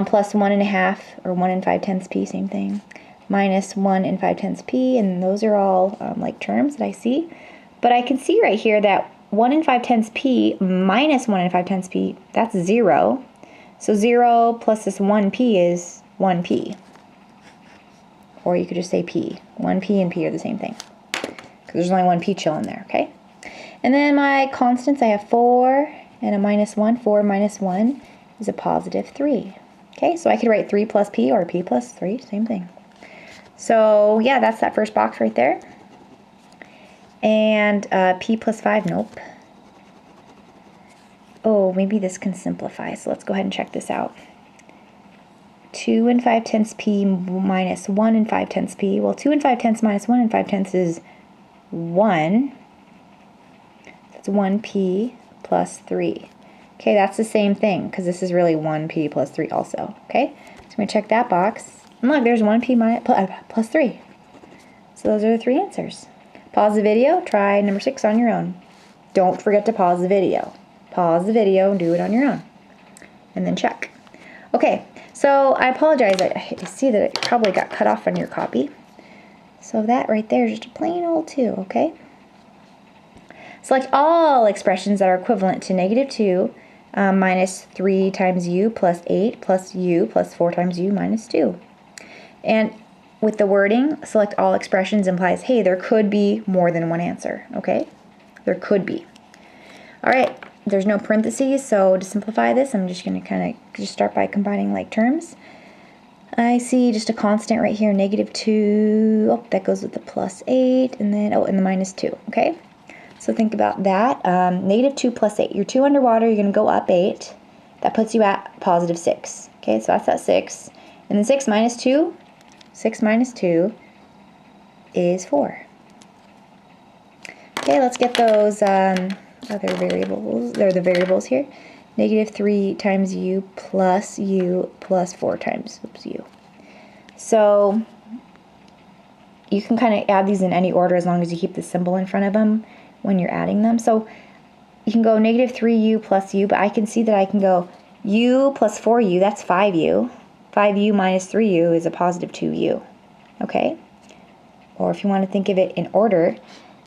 Plus 1/2, or 1 5/10 p, same thing. Minus 1 5/10 p, and those are all like terms that I see. But I can see right here that 1 5/10 p minus 1 5/10 p, that's 0. So 0 plus this 1p is 1p. Or you could just say p. 1p and p are the same thing, because there's only 1p chilling there, okay? And then my constants, I have 4 and a minus 1. 4 minus 1 is a positive 3. Okay, so I could write 3 plus p or p plus 3, same thing. So yeah, that's that first box right there. And p plus 5, nope. Oh, maybe this can simplify, so let's go ahead and check this out. 2 5/10 p minus 1 5/10 p. Well, 2 5/10 minus 1 5/10 is 1. That's 1p plus 3. Okay, that's the same thing, because this is really 1p plus 3 also, okay? So I'm going to check that box. And look, there's 1p plus 3. So those are the 3 answers. Pause the video, try number 6 on your own. Don't forget to pause the video. Pause the video and do it on your own. And then check. Okay, so I apologize. I see that it probably got cut off on your copy. So that right there is just a plain old 2, okay? Select all expressions that are equivalent to negative 2 minus 3 times u plus 8 plus u plus 4 times u minus 2. And with the wording, select all expressions implies, hey, there could be more than one answer, okay? There could be. All right, there's no parentheses, so to simplify this, I'm just going to kind of just start by combining like terms. I see just a constant right here, negative 2, oh, that goes with the plus 8, and then, and the minus 2, okay? So think about that. Negative 2 plus 8. You're 2 underwater, you're going to go up 8. That puts you at positive 6. Okay, so that's that 6. And then 6 minus 2 is 4. Okay, let's get those other variables. They're the variables here. Negative 3 times u plus 4 times u. So you can kind of add these in any order as long as you keep the symbol in front of them when you're adding them. So you can go negative 3u plus u, but I can see that I can go u plus 4u, that's 5u. 5u minus 3u is a positive 2u, okay? Or if you want to think of it in order,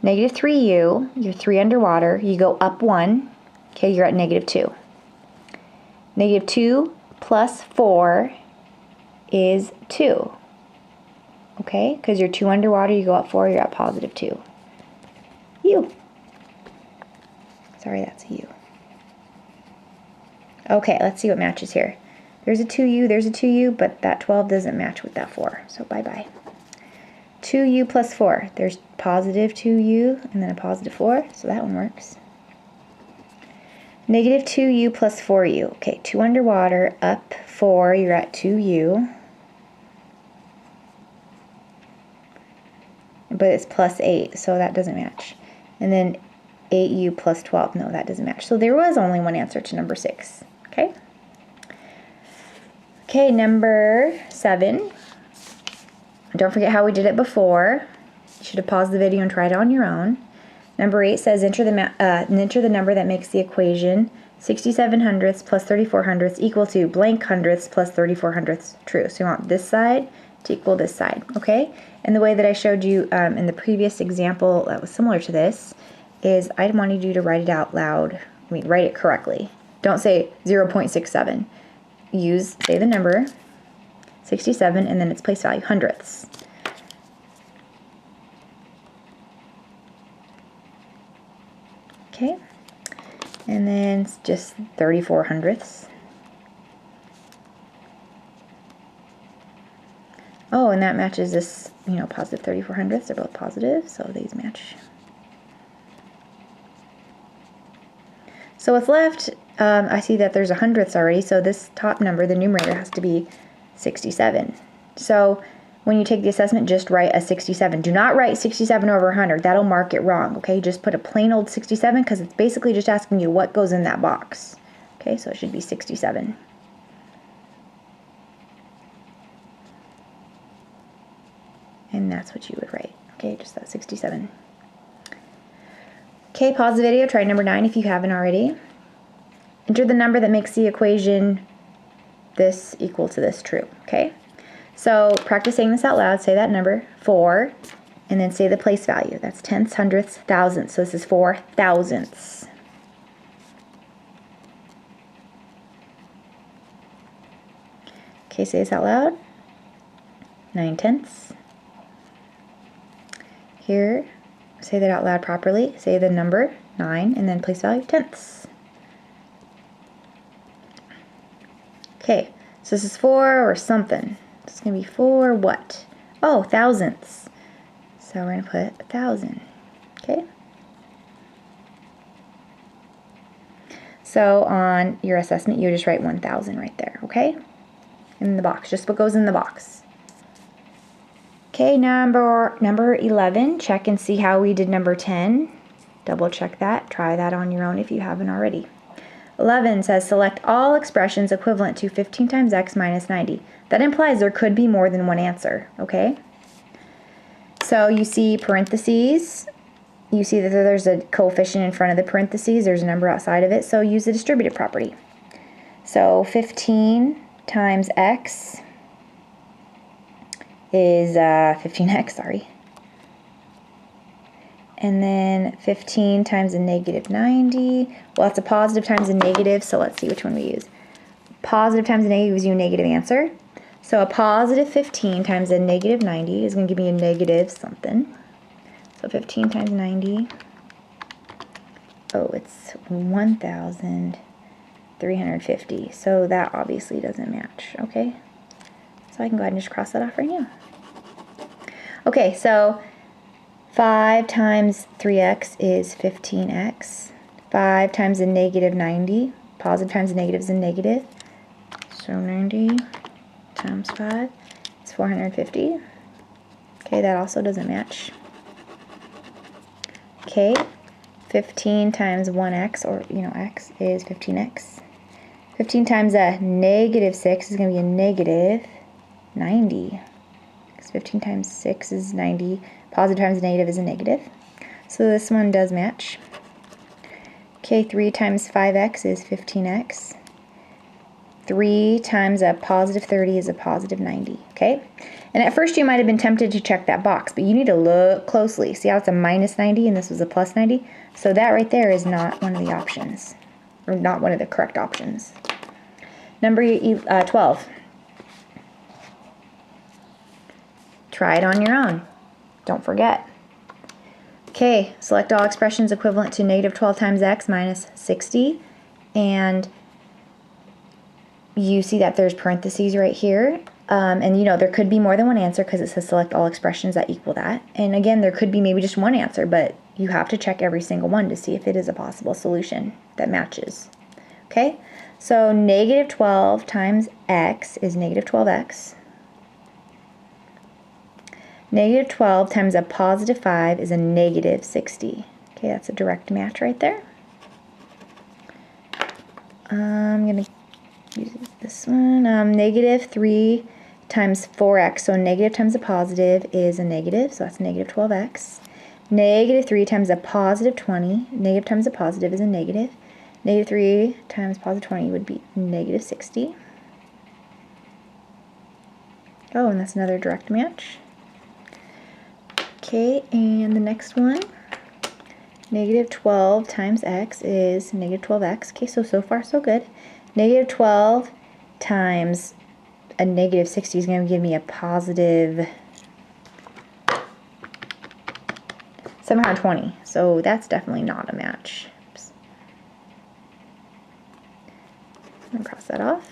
negative 3u, you're 3 underwater, you go up 1, okay, you're at negative 2. Negative 2 plus 4 is 2, okay? Because you're 2 underwater, you go up 4, you're at positive 2. U. Sorry, that's a u. Okay, let's see what matches here. There's a 2u, there's a 2u, but that 12 doesn't match with that 4, so bye-bye. 2u plus 4, there's positive 2u and then a positive 4, so that one works. Negative 2u plus 4u, okay, 2 underwater, up 4, you're at 2u. But it's plus 8, so that doesn't match. And then 8u plus 12, no, that doesn't match. So there was only one answer to number 6, okay? Okay, number 7. Don't forget how we did it before. You should have paused the video and tried it on your own. Number 8 says enter the number that makes the equation 67 hundredths plus 34 hundredths equal to blank hundredths plus 34 hundredths true. So you want this side to equal this side, okay? And the way that I showed you in the previous example that was similar to this is I wanted you to write it out loud. Write it correctly. Don't say 0.67. Say the number 67 and then its place value, hundredths. Okay, and then it's just 34 hundredths. Oh, and that matches this, positive 34 hundredths. They're both positive, so these match. So what's left, I see that there's a hundredths already, so this top number, the numerator, has to be 67. So when you take the assessment, just write a 67. Do not write 67 over 100. That'll mark it wrong, okay? Just put a plain old 67 because it's basically just asking you what goes in that box. Okay, so it should be 67. And that's what you would write. Okay, just that 67. Okay, pause the video, try number 9 if you haven't already. Enter the number that makes the equation this equal to this true, okay? So practice saying this out loud, say that number, 4, and then say the place value. That's tenths, hundredths, thousandths, so this is 4 thousandths. Okay, say this out loud, 9 tenths. Here, say that out loud properly. Say the number, 9, and then place value, tenths. Okay, so this is 4 or something. This is going to be 4 what? Oh, thousandths. So we're going to put 1,000. Okay? So on your assessment, you just write 1,000 right there, okay? In the box, just what goes in the box. Okay, number 11, check and see how we did number 10. Double check that. Try that on your own if you haven't already. 11 says select all expressions equivalent to 15 times x minus 90. That implies there could be more than one answer, okay? So you see parentheses. You see that there's a coefficient in front of the parentheses. There's a number outside of it, so use the distributive property. So 15 times x is 15x, sorry. And then 15 times a negative 90. Well, that's a positive times a negative, so let's see which one we use. Positive times a negative gives you a negative answer. So a positive 15 times a negative 90 is going to give me a negative something. So 15 times 90. Oh, it's 1,350. So that obviously doesn't match, okay? So I can go ahead and just cross that off right now. Okay, so 5 times 3x is 15x. 5 times a negative 90. Positive times a negative is a negative. So 90 times 5 is 450. Okay, that also doesn't match. Okay, 15 times 1x, or x, is 15x. 15 times a negative 6 is going to be a negative 90. Because 15 times 6 is 90. Positive times a negative is a negative. So this one does match. Okay, 3 times 5x is 15x. 3 times a positive 30 is a positive 90, okay? And at first you might have been tempted to check that box, but you need to look closely. See how it's a minus 90 and this was a plus 90? So that right there is not one of the options, or not one of the correct options. Number 12. Try it on your own. Don't forget. Okay, select all expressions equivalent to negative 12 times x minus 60. And you see that there's parentheses right here. And there could be more than one answer because it says select all expressions that equal that. And again, there could be maybe just one answer, but you have to check every single one to see if it is a possible solution that matches. Okay, so negative 12 times x is negative 12x. Negative 12 times a positive 5 is a negative 60. Okay, that's a direct match right there. I'm going to use this one. Negative 3 times 4x. So negative times a positive is a negative, so that's negative 12x. Negative 3 times a positive 20. Negative times a positive is a negative. Negative 3 times positive 20 would be negative 60. Oh, and that's another direct match. Okay, and the next one, negative 12 times x is negative 12x. Okay, so far so good. Negative 12 times a negative 60 is going to give me a positive 720. So that's definitely not a match. Oops. I'm going to cross that off.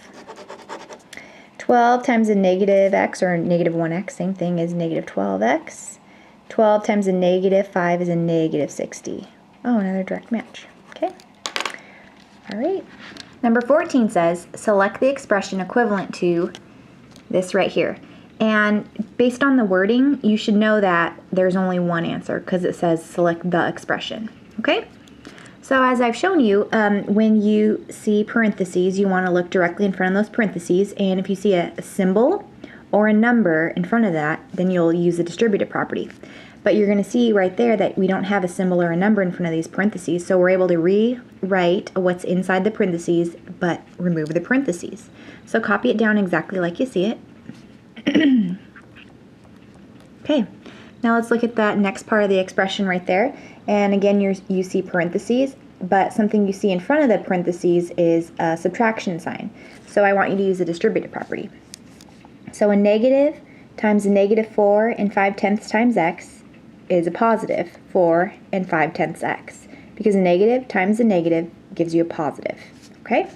12 times a negative x, or negative 1x, same thing as negative 12x. 12 times a negative 5 is a negative 60. Oh, another direct match. Okay. All right. Number 14 says, select the expression equivalent to this right here. And based on the wording, you should know that there's only one answer because it says select the expression. Okay? So as I've shown you, when you see parentheses, you want to look directly in front of those parentheses. And if you see a symbol or a number in front of that, then you'll use the distributive property. But you're going to see right there that we don't have a symbol or a number in front of these parentheses, so we're able to rewrite what's inside the parentheses, but remove the parentheses. So copy it down exactly like you see it. Okay, now let's look at that next part of the expression right there. And again, you see parentheses, but something you see in front of the parentheses is a subtraction sign. So I want you to use the distributive property. So a negative times a negative 4 and 5/10 times x is a positive 4 and 5/10 x, because a negative times a negative gives you a positive, okay?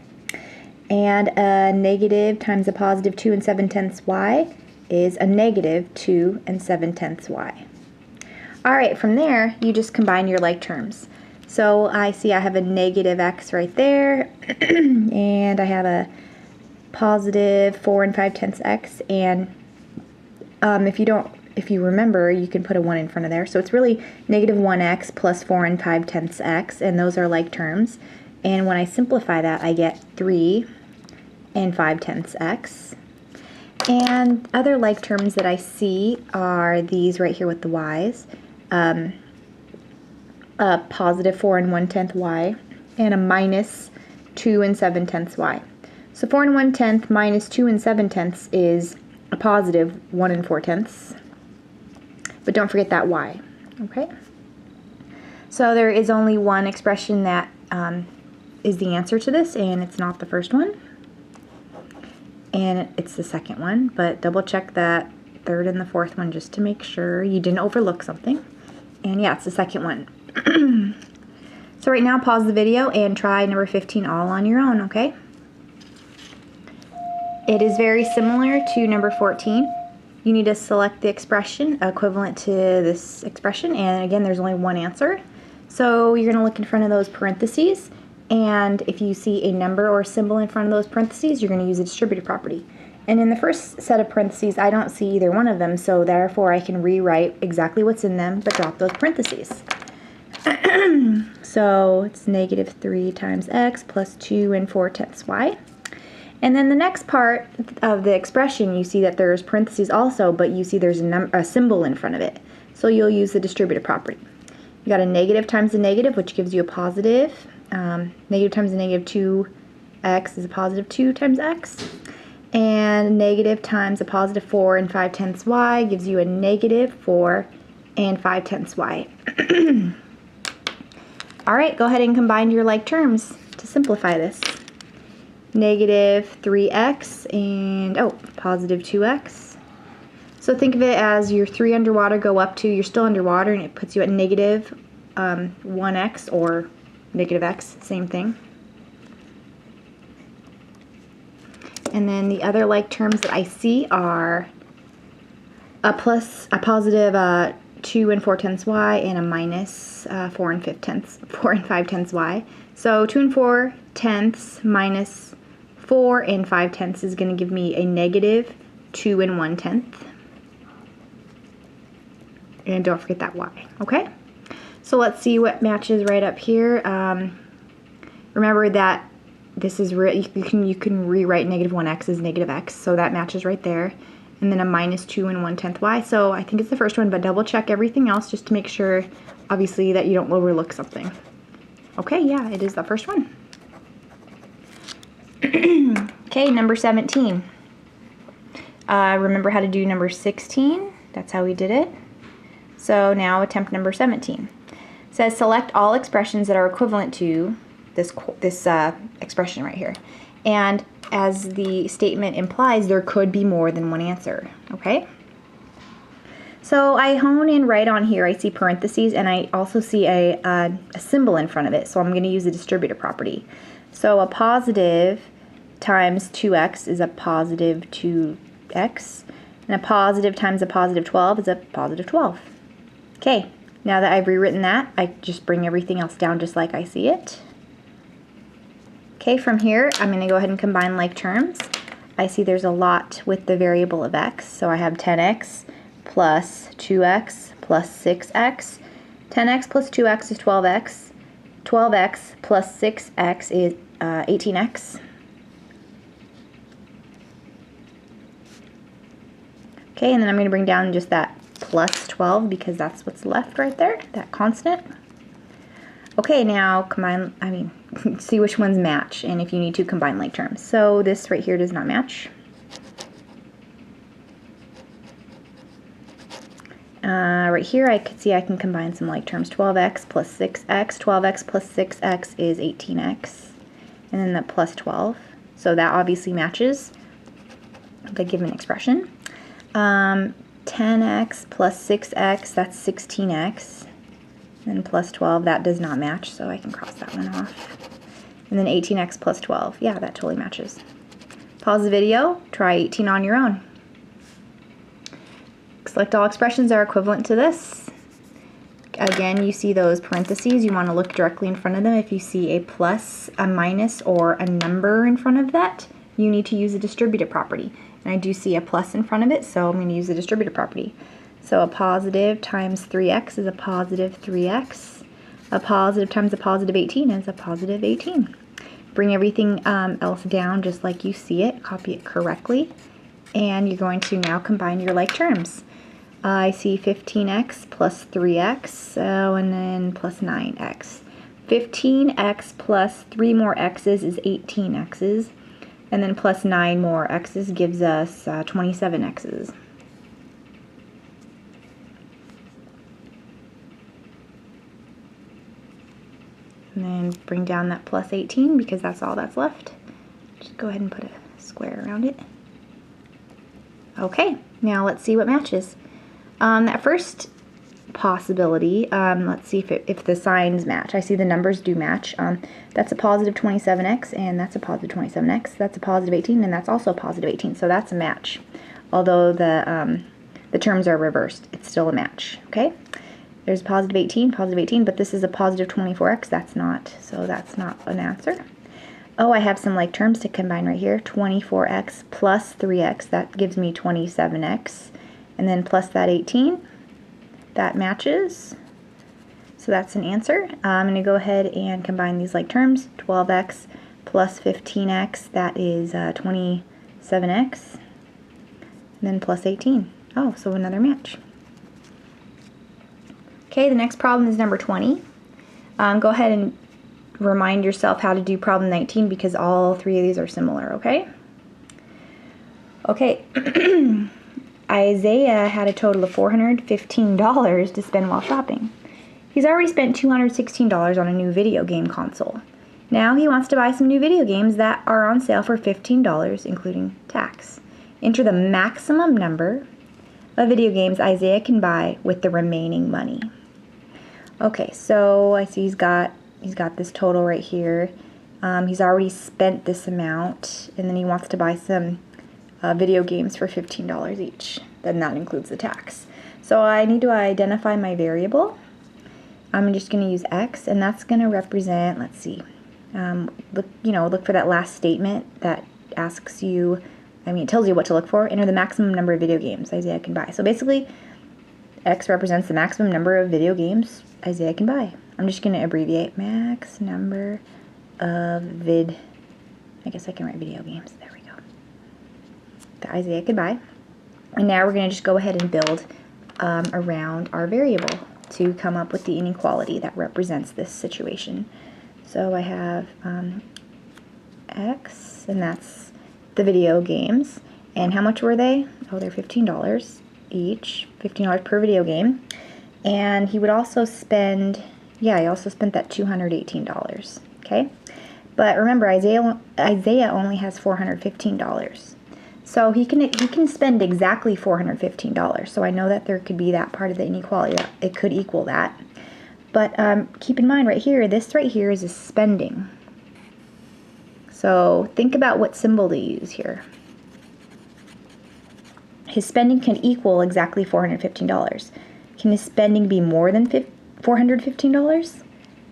And a negative times a positive 2 and 7/10 y is a negative 2 and 7/10 y. All right, from there, you just combine your like terms. So I see I have a negative x right there, and I have a positive 4 and 5/10 x, and if you remember, you can put a 1 in front of there. So it's really negative 1x plus 4 and 5/10 x, and those are like terms. And when I simplify that, I get 3 and 5/10 x. And other like terms that I see are these right here with the y's. A positive 4 and 1/10 y, and a minus 2 and 7/10 y. So 4 and 1/10 minus 2 and 7/10 is a positive 1 and 4/10. But don't forget that y, okay? So there is only one expression that is the answer to this, and it's not the first one. And it's the second one, but double check that third and the fourth one just to make sure you didn't overlook something. And yeah, it's the second one. So right now, pause the video and try number 15 all on your own, okay? It is very similar to number 14. You need to select the expression equivalent to this expression, and again, there's only one answer. So you're going to look in front of those parentheses, and if you see a number or a symbol in front of those parentheses, you're going to use a distributive property. And in the first set of parentheses, I don't see either one of them, so therefore I can rewrite exactly what's in them, but drop those parentheses. So it's negative 3 times x plus 2 and 4/10 y. And then the next part of the expression, you see that there's parentheses also, but you see there's a symbol in front of it. So you'll use the distributive property. You got a negative times a negative, which gives you a positive. Negative times a negative 2x is a positive 2 times x. And negative times a positive 4 and 5/10 y gives you a negative 4 and 5/10 y. All right, go ahead and combine your like terms to simplify this. Negative 3x and, positive 2x. So think of it as your 3 underwater go up to, you're still underwater, and it puts you at negative 1x or negative x, same thing. And then the other like terms that I see are a positive 2 and 4/10 y and a minus 4 and 5/10 y. So 2 and 4/10 minus 4 and 5/10 is going to give me a negative 2 and 1/10. And don't forget that y, okay? So let's see what matches right up here. Remember that this is you can rewrite negative 1x as negative x, so that matches right there. And then a minus 2 and 1/10 y. So I think it's the first one, but double check everything else just to make sure, obviously, that you don't overlook something. Okay, yeah, it is the first one. Okay, number 17. Remember how to do number 16? That's how we did it. So now attempt number 17. It says select all expressions that are equivalent to this expression right here. And as the statement implies, there could be more than one answer, okay? So I hone in right on here. I see parentheses, and I also see a symbol in front of it, so I'm going to use the distributive property. So a positive times 2x is a positive 2x, and a positive times a positive 12 is a positive 12. Okay, now that I've rewritten that, I just bring everything else down just like I see it. Okay, from here, I'm going to go ahead and combine like terms. I see there's a lot with the variable of x, so I have 10x plus 2x plus 6x. 10x plus 2x is 12x. 12x plus 6x is 18x. Okay, and then I'm going to bring down just that plus 12 because that's what's left right there, that constant. Okay, now see which ones match, and if you need to, combine like terms. So this right here does not match. Right here I could see I can combine some like terms. 12x plus 6x. 12x plus 6x is 18x. And then the plus 12. So that obviously matches the given expression. 10x plus 6x, that's 16x. And plus 12, that does not match, so I can cross that one off. And then 18x plus 12, yeah, that totally matches. Pause the video, try 18 on your own. Select all expressions that are equivalent to this. Again, you see those parentheses, you want to look directly in front of them. If you see a plus, a minus, or a number in front of that, you need to use a distributive property. And I do see a plus in front of it, so I'm going to use the distributive property. So a positive times 3x is a positive 3x. A positive times a positive 18 is a positive 18. Bring everything else down just like you see it. Copy it correctly. And you're going to now combine your like terms. I see 15x plus 3x, and then plus 9x. 15x plus 3 more x's is 18x's, and then plus 9 more x's gives us 27x's. And then bring down that plus 18 because that's all that's left. Just go ahead and put a square around it. Okay, now let's see what matches. That first possibility, let's see if the signs match. I see the numbers do match. That's a positive 27x, and that's a positive 27x. That's a positive 18, and that's also a positive 18. So that's a match. Although the terms are reversed, it's still a match. Okay. There's positive 18, but this is a positive 24x. That's not. So that's not an answer. Oh, I have some like terms to combine right here. 24x plus 3x. That gives me 27x. And then plus that 18, that matches. So that's an answer. I'm going to go ahead and combine these like terms. 12x plus 15x, that is 27x. And then plus 18. Oh, so another match. Okay, the next problem is number 20. Go ahead and remind yourself how to do problem 19 because all three of these are similar, okay? Okay. Isaiah had a total of $415 to spend while shopping. He's already spent $216 on a new video game console. Now he wants to buy some new video games that are on sale for $15, including tax. Enter the maximum number of video games Isaiah can buy with the remaining money. Okay, so I see he's got this total right here. He's already spent this amount, and then he wants to buy some video games for $15 each. Then that includes the tax. So I need to identify my variable. I'm just going to use x, and that's going to represent, let's see, look for that last statement that asks you, it tells you what to look for. Enter the maximum number of video games Isaiah can buy. So basically, x represents the maximum number of video games Isaiah can buy. I'm just going to abbreviate max number of I guess I can write video games. There we go. That Isaiah could buy. And now we're going to just go ahead and build around our variable to come up with the inequality that represents this situation. So I have x, and that's the video games. And how much were they? Oh, they're $15 each, $15 per video game. And he would also spend, he also spent that $218, okay? But remember, Isaiah only has $415. So he can spend exactly $415. So I know that there could be that part of the inequality, that it could equal that. But keep in mind right here, this right here is a spending. So think about what symbol to use here. His spending can equal exactly $415. Can his spending be more than $415?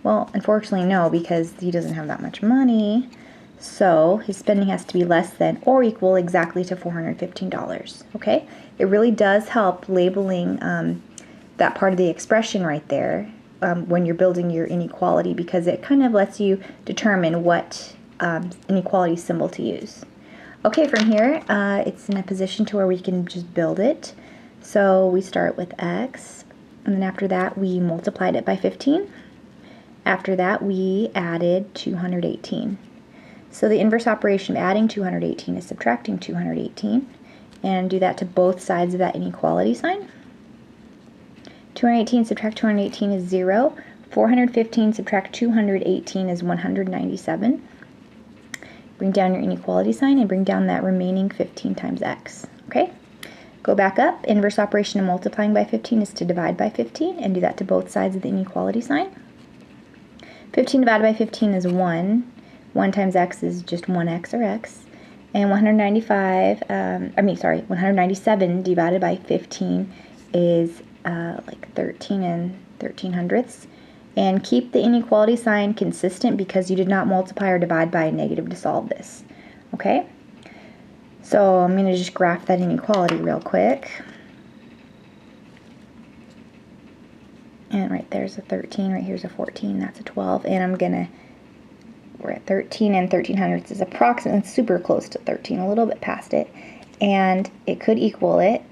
Well, unfortunately, no, because he doesn't have that much money. So his spending has to be less than or equal exactly to $415. Okay? It really does help labeling that part of the expression right there when you're building your inequality, because it kind of lets you determine what inequality symbol to use. Okay, from here, it's in a position to where we can just build it. So we start with x, and then after that we multiplied it by 15. After that we added 218. So the inverse operation of adding 218 is subtracting 218, and do that to both sides of that inequality sign. 218 subtract 218 is 0. 415 subtract 218 is 197. Bring down your inequality sign and bring down that remaining 15 times x. Okay? Go back up. Inverse operation of multiplying by 15 is to divide by 15, and do that to both sides of the inequality sign. 15 divided by 15 is 1. 1 times x is just 1x or x. And 197 divided by 15 is like 13 and 13/100ths. And keep the inequality sign consistent because you did not multiply or divide by a negative to solve this. Okay? So I'm going to just graph that inequality real quick. And right there's a 13, right here's a 14, that's a 12, and we're at 13 and 1300ths is approximately super close to 13, a little bit past it, and it could equal it,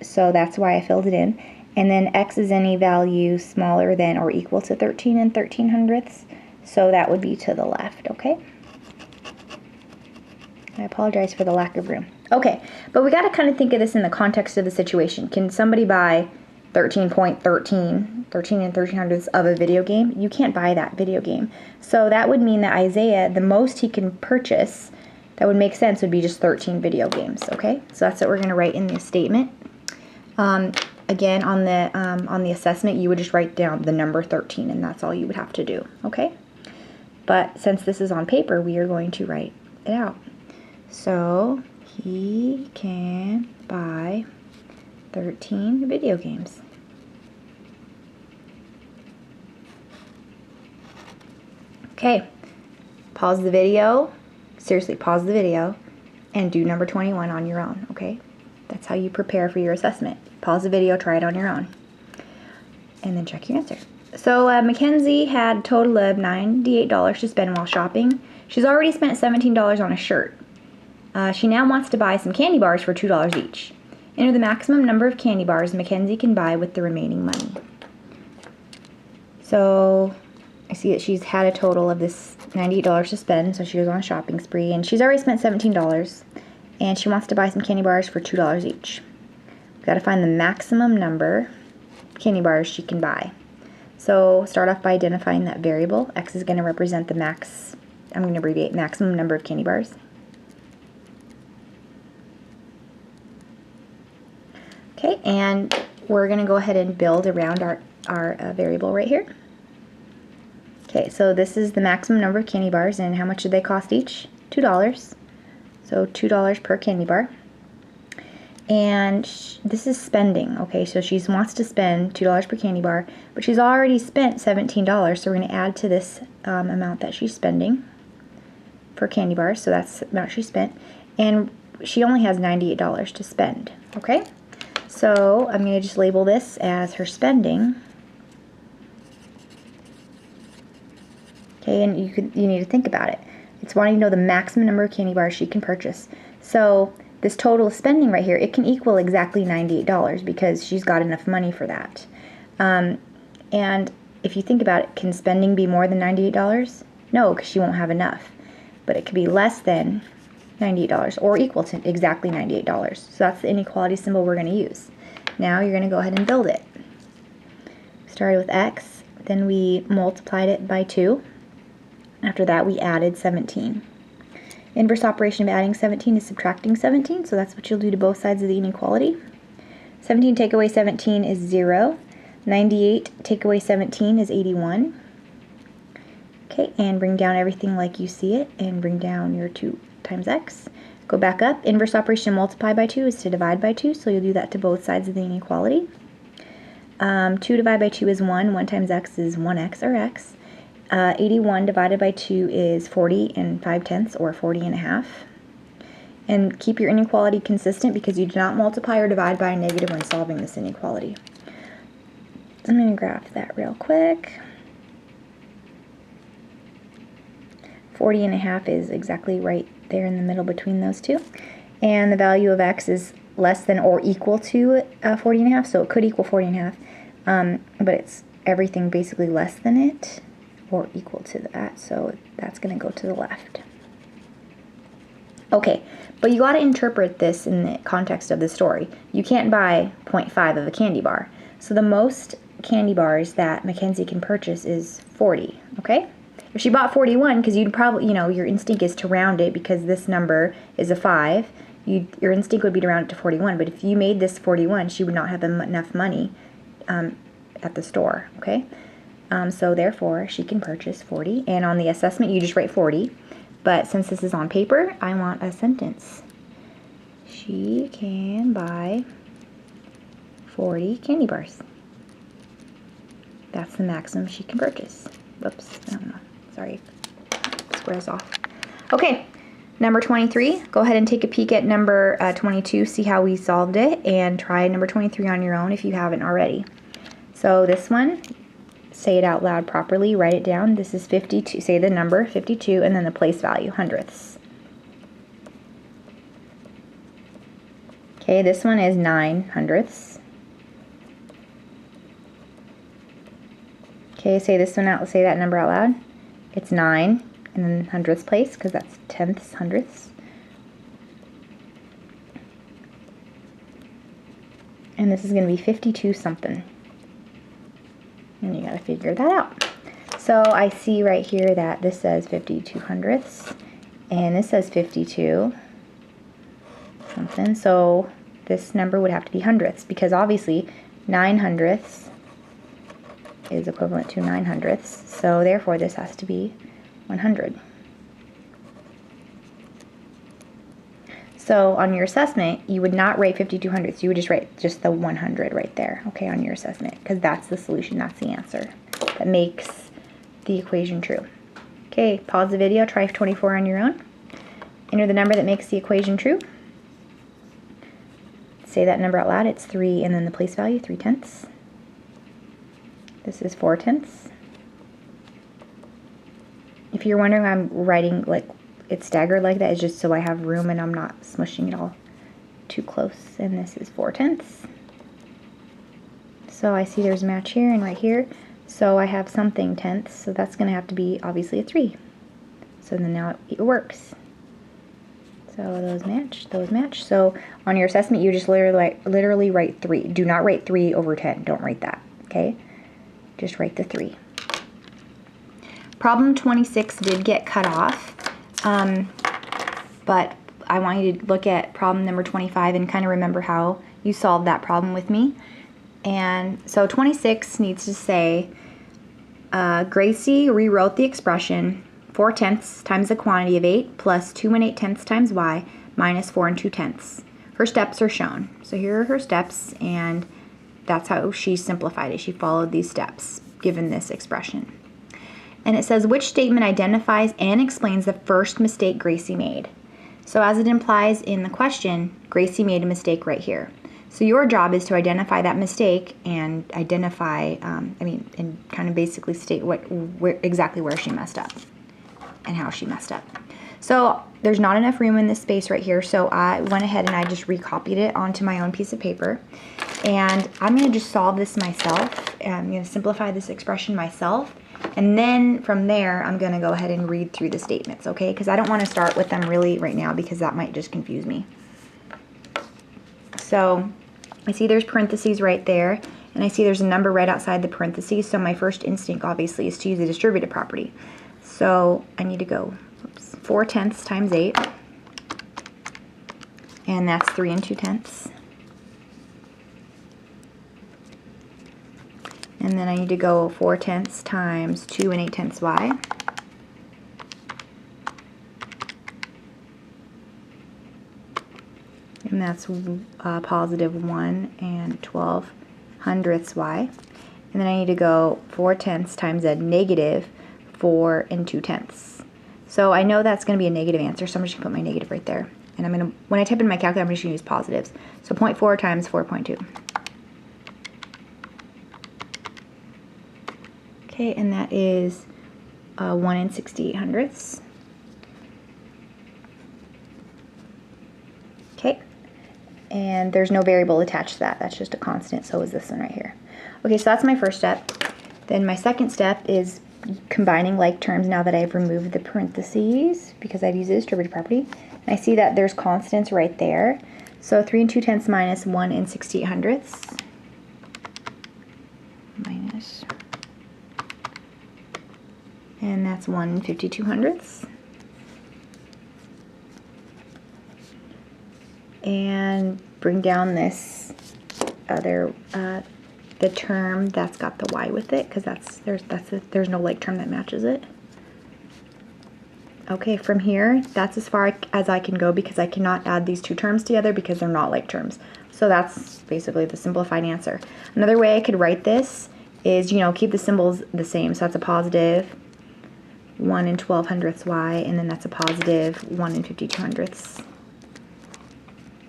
so that's why I filled it in. And then x is any value smaller than or equal to 13 and 1300ths, so that would be to the left, okay? I apologize for the lack of room. Okay, but we got to kind of think of this in the context of the situation. Can somebody buy 13.13, 13 and 1300ths of a video game? You can't buy that video game. So that would mean that Isaiah, the most he can purchase, that would make sense, would be just 13 video games, okay? So that's what we're going to write in the statement. Again, on the assessment, you would just write down the number 13, and that's all you would have to do, okay? But since this is on paper, we are going to write it out. So he can buy 13 video games. Okay, pause the video, seriously pause the video, and do number 21 on your own, okay? That's how you prepare for your assessment. Pause the video, try it on your own, and then check your answer. So Mackenzie had a total of $98 to spend while shopping. She's already spent $17 on a shirt. She now wants to buy some candy bars for $2 each. Enter the maximum number of candy bars Mackenzie can buy with the remaining money. So I see that she's had a total of this $98 to spend, so she goes on a shopping spree, and she's already spent $17, and she wants to buy some candy bars for $2 each. We've got to find the maximum number of candy bars she can buy. So start off by identifying that variable. X is going to represent the I'm going to abbreviate maximum number of candy bars. Okay, and we're going to go ahead and build around our variable right here. Okay, so this is the maximum number of candy bars, and how much did they cost each? $2. So $2 per candy bar. And this is spending, okay, so she wants to spend $2 per candy bar, but she's already spent $17, so we're going to add to this amount that she's spending for candy bars, so that's the amount she spent, and she only has $98 to spend, okay? So I'm going to just label this as her spending. Okay, and you need to think about it. It's wanting to know the maximum number of candy bars she can purchase. So this total spending right here, it can equal exactly $98 because she's got enough money for that. And if you think about it, can spending be more than $98? No, because she won't have enough. But it could be less than $98 or equal to exactly $98. So that's the inequality symbol we're going to use. Now you're going to go ahead and build it. Started with x, then we multiplied it by 2. After that we added 17. Inverse operation of adding 17 is subtracting 17, so that's what you'll do to both sides of the inequality. 17 take away 17 is 0. 98 take away 17 is 81. Okay, and bring down everything like you see it, and bring down your 2 times x. Go back up. Inverse operation multiply by 2 is to divide by 2, so you'll do that to both sides of the inequality. 2 divided by 2 is 1. 1 times x is 1x, or x. 81 divided by 2 is 40 and 5/10, or 40 and a half. And keep your inequality consistent because you do not multiply or divide by a negative when solving this inequality. I'm going to graph that real quick. 40 and a half is exactly right there in the middle between those two. And the value of x is less than or equal to 40 and a half, so it could equal 40 and a half, but it's everything basically less than it or equal to that, so that's going to go to the left. Okay, but you got to interpret this in the context of the story. You can't buy 0.5 of a candy bar, so the most candy bars that Mackenzie can purchase is 40, okay? If she bought 41, because you'd probably, your instinct is to round it because this number is a 5, your instinct would be to round it to 41, but if you made this 41, she would not have enough money at the store, okay? So therefore, she can purchase 40, and on the assessment, you just write 40, but since this is on paper, I want a sentence. She can buy 40 candy bars. That's the maximum she can purchase. Whoops, I don't know. Sorry, squares off. Okay, number 23. Go ahead and take a peek at number 22, see how we solved it, and try number 23 on your own if you haven't already. So this one, say it out loud properly, write it down. This is 52, say the number 52 and then the place value, hundredths. Okay, this one is 9 hundredths. Okay, say this one out, say that number out loud. It's 9 and then hundredths place because that's tenths, hundredths. And this is going to be 52 something. And you got to figure that out. So I see right here that this says 52 hundredths and this says 52 something. So this number would have to be hundredths because obviously 9 hundredths is equivalent to 9 hundredths. So therefore this has to be 100. So on your assessment, you would not write 52 hundredths. You would just write just the 100 right there, okay, on your assessment, because that's the solution, that's the answer that makes the equation true. Okay, pause the video, try 24 on your own. Enter the number that makes the equation true. Say that number out loud. It's 3 and then the place value, 3 tenths. This is 4 tenths. If you're wondering why I'm writing like it's staggered like that, it's just so I have room and I'm not smushing it all too close. And this is 4 tenths. So I see there's a match here and right here. So I have something tenths, so that's going to have to be obviously a 3. So then now it works. So those match, those match. So on your assessment, you just literally write 3. Do not write 3 over 10. Don't write that, okay? Just write the 3. Problem 26 did get cut off, but I want you to look at problem number 25 and kind of remember how you solved that problem with me. And so 26 needs to say, Gracie rewrote the expression 4 tenths times the quantity of 8 plus 2 1/8 times y minus 4 2/10. Her steps are shown. So here are her steps, and that's how she simplified it. She followed these steps given this expression. And it says, which statement identifies and explains the first mistake Gracie made? So as it implies in the question, Gracie made a mistake right here. So your job is to identify that mistake and identify, and kind of basically state exactly where she messed up and how she messed up. So there's not enough room in this space right here, so I went ahead and I just recopied it onto my own piece of paper. And I'm going to just solve this myself. I'm going to simplify this expression myself. And then from there, I'm going to go ahead and read through the statements, okay? Because I don't want to start with them really right now because that might just confuse me. So I see there's parentheses right there, and I see there's a number right outside the parentheses, so my first instinct obviously is to use the distributive property. So I need to go 4 tenths times 8, and that's 3 2/10. And then I need to go 4 tenths times 2 1/8 y. And that's positive 1 12 hundredths y. And then I need to go 4 tenths times a negative 4 2/10. So I know that's going to be a negative answer, so I'm just going to put my negative right there. And I'm going to, when I type in my calculator, I'm just going to use positives. So 0.4 times 4.2. Okay, and that is 1 68 hundredths. Okay, and there's no variable attached to that. That's just a constant, so is this one right here. Okay, so that's my first step. Then my second step is combining like terms now that I've removed the parentheses because I've used the distributive property. And I see that there's constants right there. So 3 2/10 minus 1 68 hundredths minus, and that's 1 52 hundredths. And bring down this other the term that's got the y with it, because there's no like term that matches it. Okay, from here, that's as far as I can go because I cannot add these two terms together because they're not like terms. So that's basically the simplified answer. Another way I could write this is, keep the symbols the same. So that's a positive 1 12 hundredths y, and then that's a positive 1 52 hundredths.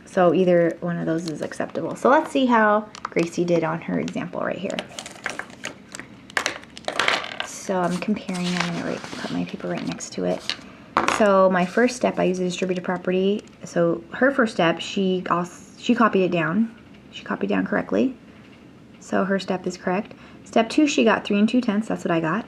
So either one of those is acceptable. So let's see how Gracie did on her example right here. so I'm comparing. I'm going to put my paper right next to it. So my first step, I use the distributive property. So her first step, she copied it down. She copied down correctly. So her step is correct. Step 2, she got 3 2/10. That's what I got.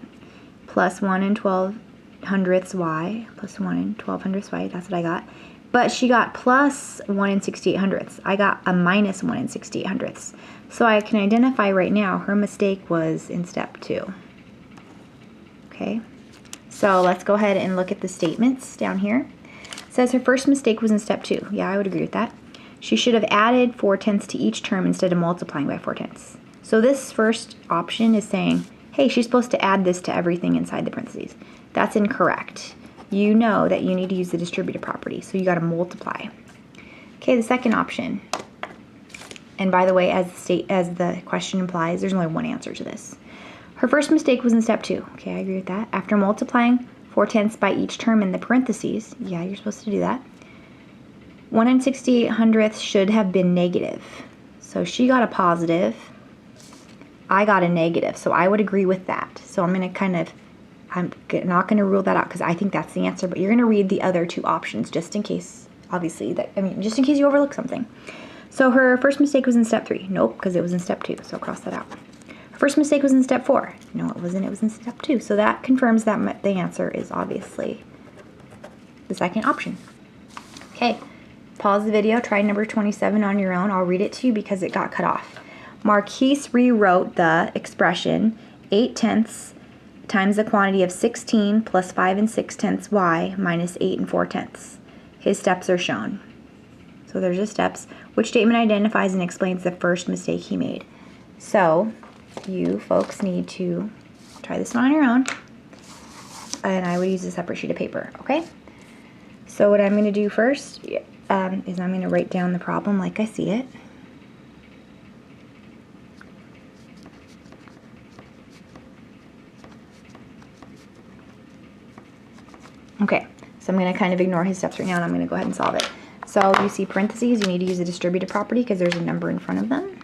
Plus 1 12/100ths y. Plus 1 12/100ths y. That's what I got. But she got plus 1 68/100ths. I got a minus 1 68/100ths. So I can identify right now her mistake was in step 2. Okay. So let's go ahead and look at the statements down here. It says her first mistake was in step 2. Yeah, I would agree with that. She should have added 4/10 to each term instead of multiplying by 4/10. So this first option is saying, hey, she's supposed to add this to everything inside the parentheses. That's incorrect. You know that you need to use the distributive property, so you got to multiply. Okay, the second option. And by the way, as the question implies, there's only one answer to this. Her first mistake was in step 2. Okay, I agree with that. After multiplying 4/10 by each term in the parentheses, yeah, you're supposed to do that. 1 68/100ths should have been negative. So she got a positive. I got a negative. So I would agree with that. So I'm not going to rule that out because I think that's the answer. But you're going to read the other two options just in case, obviously, just in case you overlook something. So her first mistake was in step 3. Nope, because it was in step 2. So I'll cross that out. Her first mistake was in step 4. No, it wasn't. It was in step 2. So that confirms that the answer is obviously the second option. Okay. Pause the video, try number 27 on your own. I'll read it to you because it got cut off. Marquise rewrote the expression 8/10 times the quantity of 16 plus 5 6/10 y minus 8 4/10. His steps are shown. So there's the steps. Which statement identifies and explains the first mistake he made? So you folks need to try this one on your own. And I would use a separate sheet of paper, okay? So what I'm going to do first is I'm going to write down the problem like I see it. Okay, so I'm going to kind of ignore his steps right now and I'm going to go ahead and solve it. So you see parentheses, you need to use the distributive property because there's a number in front of them.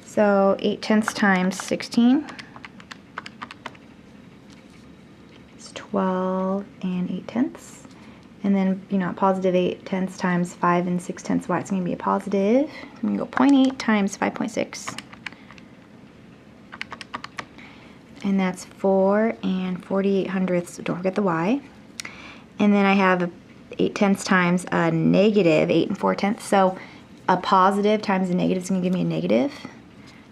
So 8/10 times 16 is 12 8/10. And then, positive 8/10 times 5 6/10 y, it's going to be a positive. I'm going to go 0.8 times 5.6. And that's 4 48/100ths. Don't forget the y. And then I have 8/10 times a negative 8 4/10. So a positive times a negative is going to give me a negative.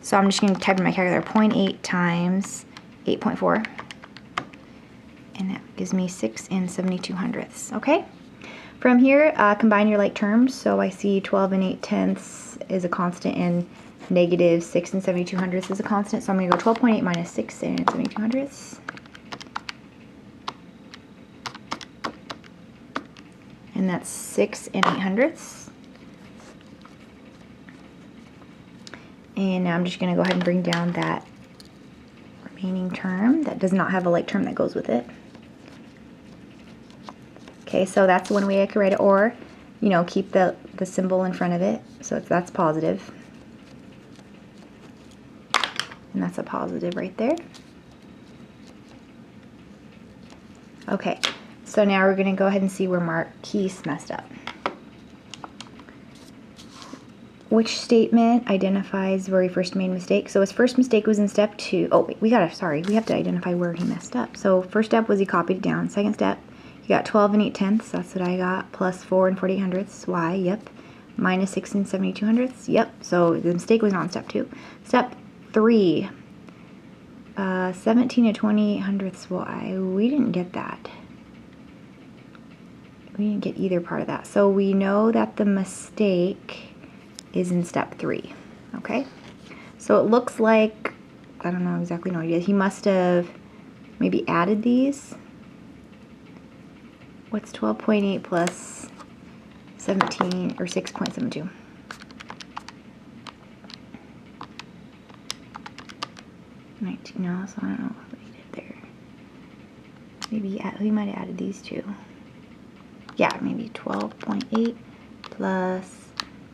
So I'm just going to type in my calculator 0.8 times 8.4. And that gives me 6 72/100ths. Okay? From here, combine your like terms. So I see 12 8/10 is a constant and negative 6 72/100ths is a constant. So I'm going to go 12.8 minus 6 72/100ths. And that's 6 800ths. And now I'm just going to go ahead and bring down that remaining term that does not have a like term that goes with it. Okay, so that's one way I could write it, or, keep the symbol in front of it. So that's positive. And that's a positive right there. Okay, so now we're going to go ahead and see where Marquise messed up. Which statement identifies where he first made a mistake? So his first mistake was in step 2. Oh, wait, we have to identify where he messed up. So first step was he copied it down. Second step, he got 12 8/10. That's what I got. Plus 4 48/100ths. Y, yep. Minus 6 72/100ths. Yep. So the mistake was not in step 2. Step 3, 17 20/100ths. Y. We didn't get that. We didn't get either part of that. So we know that the mistake is in step 3. Okay? So it looks like, I don't know exactly what he did. He must have maybe added these. What's 12.8 plus 17 or 6.72? No, so I don't know what he did there. Maybe he might have added these two. Yeah, maybe 12.8 plus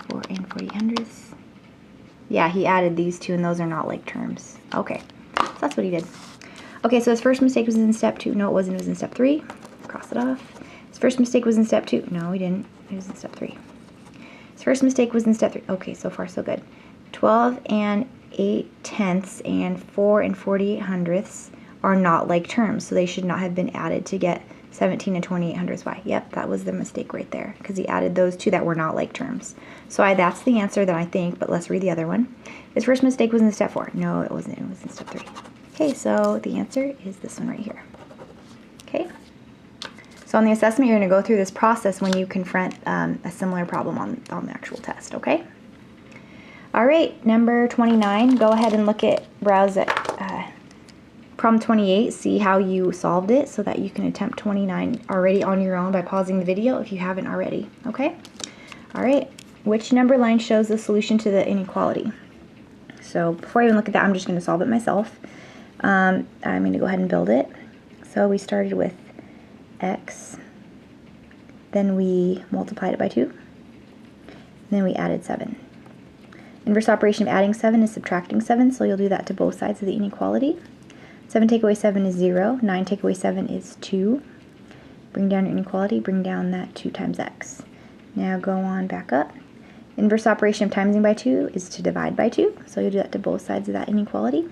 4 48/100ths. Yeah, he added these two, and those are not like terms. Okay, so that's what he did. Okay, so his first mistake was in step 2. No, it wasn't. It was in step 3. Cross it off. His first mistake was in step 2. No, he didn't. It was in step 3. His first mistake was in step 3. Okay, so far so good. 12 and 8/10 and 4 and 48/100 are not like terms, so they should not have been added to get 17 and 28/100. Yep, that was the mistake right there, because he added those two that were not like terms. So that's the answer that I think, but let's read the other one. His first mistake was in step 4. No, it wasn't. It was in step 3. Okay, so the answer is this one right here. Okay. So on the assessment, you're going to go through this process when you confront a similar problem on the actual test, okay? All right, number 29, go ahead and browse at problem 28, see how you solved it so that you can attempt 29 already on your own by pausing the video if you haven't already, okay? All right, which number line shows the solution to the inequality? So before I even look at that, I'm just going to solve it myself. I'm going to go ahead and build it. So we started with x, then we multiplied it by 2, and then we added 7. Inverse operation of adding 7 is subtracting 7, so you'll do that to both sides of the inequality. 7 take away 7 is 0, 9 take away 7 is 2. Bring down your inequality, bring down that 2 times x. Now go on back up. Inverse operation of timesing by 2 is to divide by 2, so you'll do that to both sides of that inequality.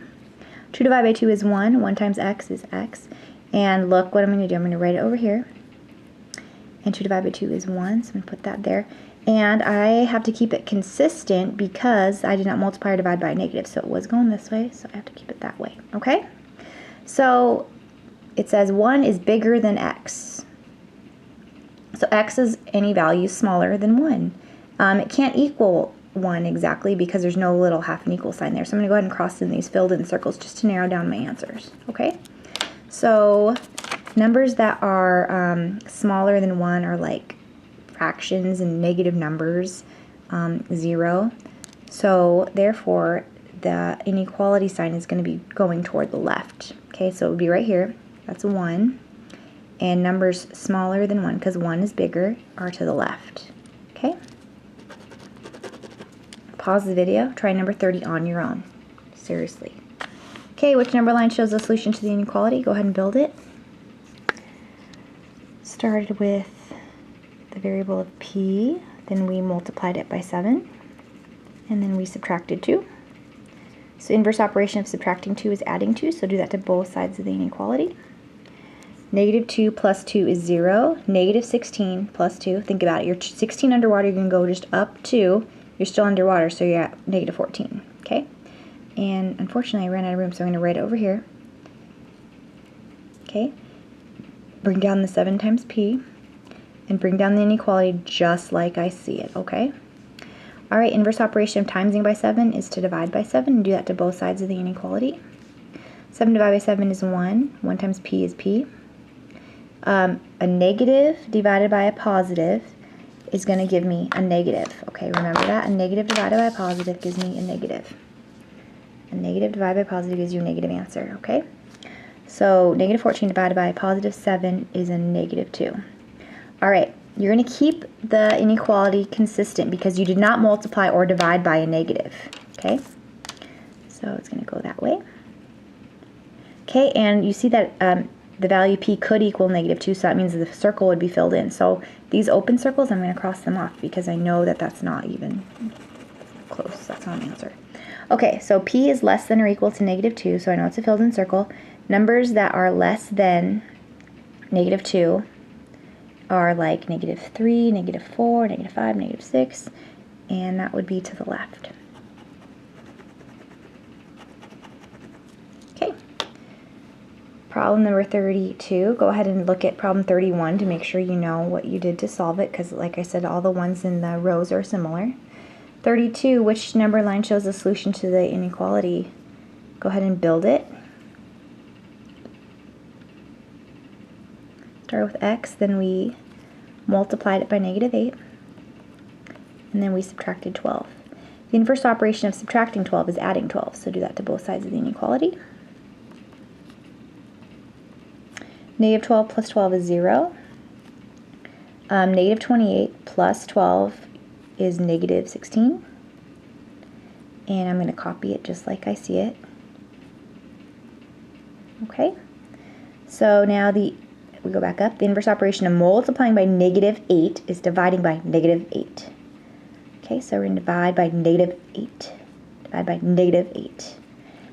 2 divided by 2 is 1, 1 times x is x. And look what I'm going to do. I'm going to write it over here. And 2 divided by 2 is 1, so I'm going to put that there. And I have to keep it consistent because I did not multiply or divide by a negative, so it was going this way, so I have to keep it that way, okay? So it says 1 is bigger than x. So x is any value smaller than 1. It can't equal 1 exactly because there's no little half and equal sign there. So I'm going to go ahead and cross in these filled in circles just to narrow down my answers, okay? So numbers that are smaller than 1 are like fractions and negative numbers, 0. So therefore, the inequality sign is going to be going toward the left. Okay, so it would be right here. That's 1. And numbers smaller than 1, because 1 is bigger, are to the left. Okay? Pause the video. Try number 30 on your own. Seriously. Okay, which number line shows the solution to the inequality? Go ahead and build it. Started with the variable of p, then we multiplied it by 7, and then we subtracted 2. So inverse operation of subtracting 2 is adding 2, so do that to both sides of the inequality. Negative 2 plus 2 is 0. Negative 16 plus 2, think about it. You're 16 underwater, you're going to go just up 2. You're still underwater, so you're at negative 14. Okay? And unfortunately, I ran out of room, so I'm going to write it over here. Okay? Bring down the 7 times p, and bring down the inequality just like I see it, okay? All right, inverse operation of timesing by 7 is to divide by 7, and do that to both sides of the inequality. 7 divided by 7 is 1. 1 times p is p. A negative divided by a positive is going to give me a negative. Okay, remember that? A negative divided by a positive gives me a negative. A negative divided by a positive gives you a negative answer, okay? So negative 14 divided by a positive 7 is a negative 2. All right, you're going to keep the inequality consistent because you did not multiply or divide by a negative, okay? So it's going to go that way. Okay, and you see that the value p could equal negative 2, so that means the circle would be filled in. So these open circles, I'm going to cross them off because I know that that's not even close. That's not an answer. Okay, so p is less than or equal to negative 2, so I know it's a filled in circle. Numbers that are less than negative 2 are like negative 3, negative 4, negative 5, negative 6, and that would be to the left. Okay. Problem number 32. Go ahead and look at problem 31 to make sure you know what you did to solve it, because like I said, all the ones in the rows are similar. 32, which number line shows the solution to the inequality? Go ahead and build it. Start with x, then we multiplied it by negative 8, and then we subtracted 12. The inverse operation of subtracting 12 is adding 12, so do that to both sides of the inequality. Negative 12 plus 12 is 0. Negative 28 plus 12 is negative 16. And I'm going to copy it just like I see it. Okay, so now we go back up. The inverse operation of multiplying by -8 is dividing by -8. Okay, so we're going to divide by -8. Divide by -8.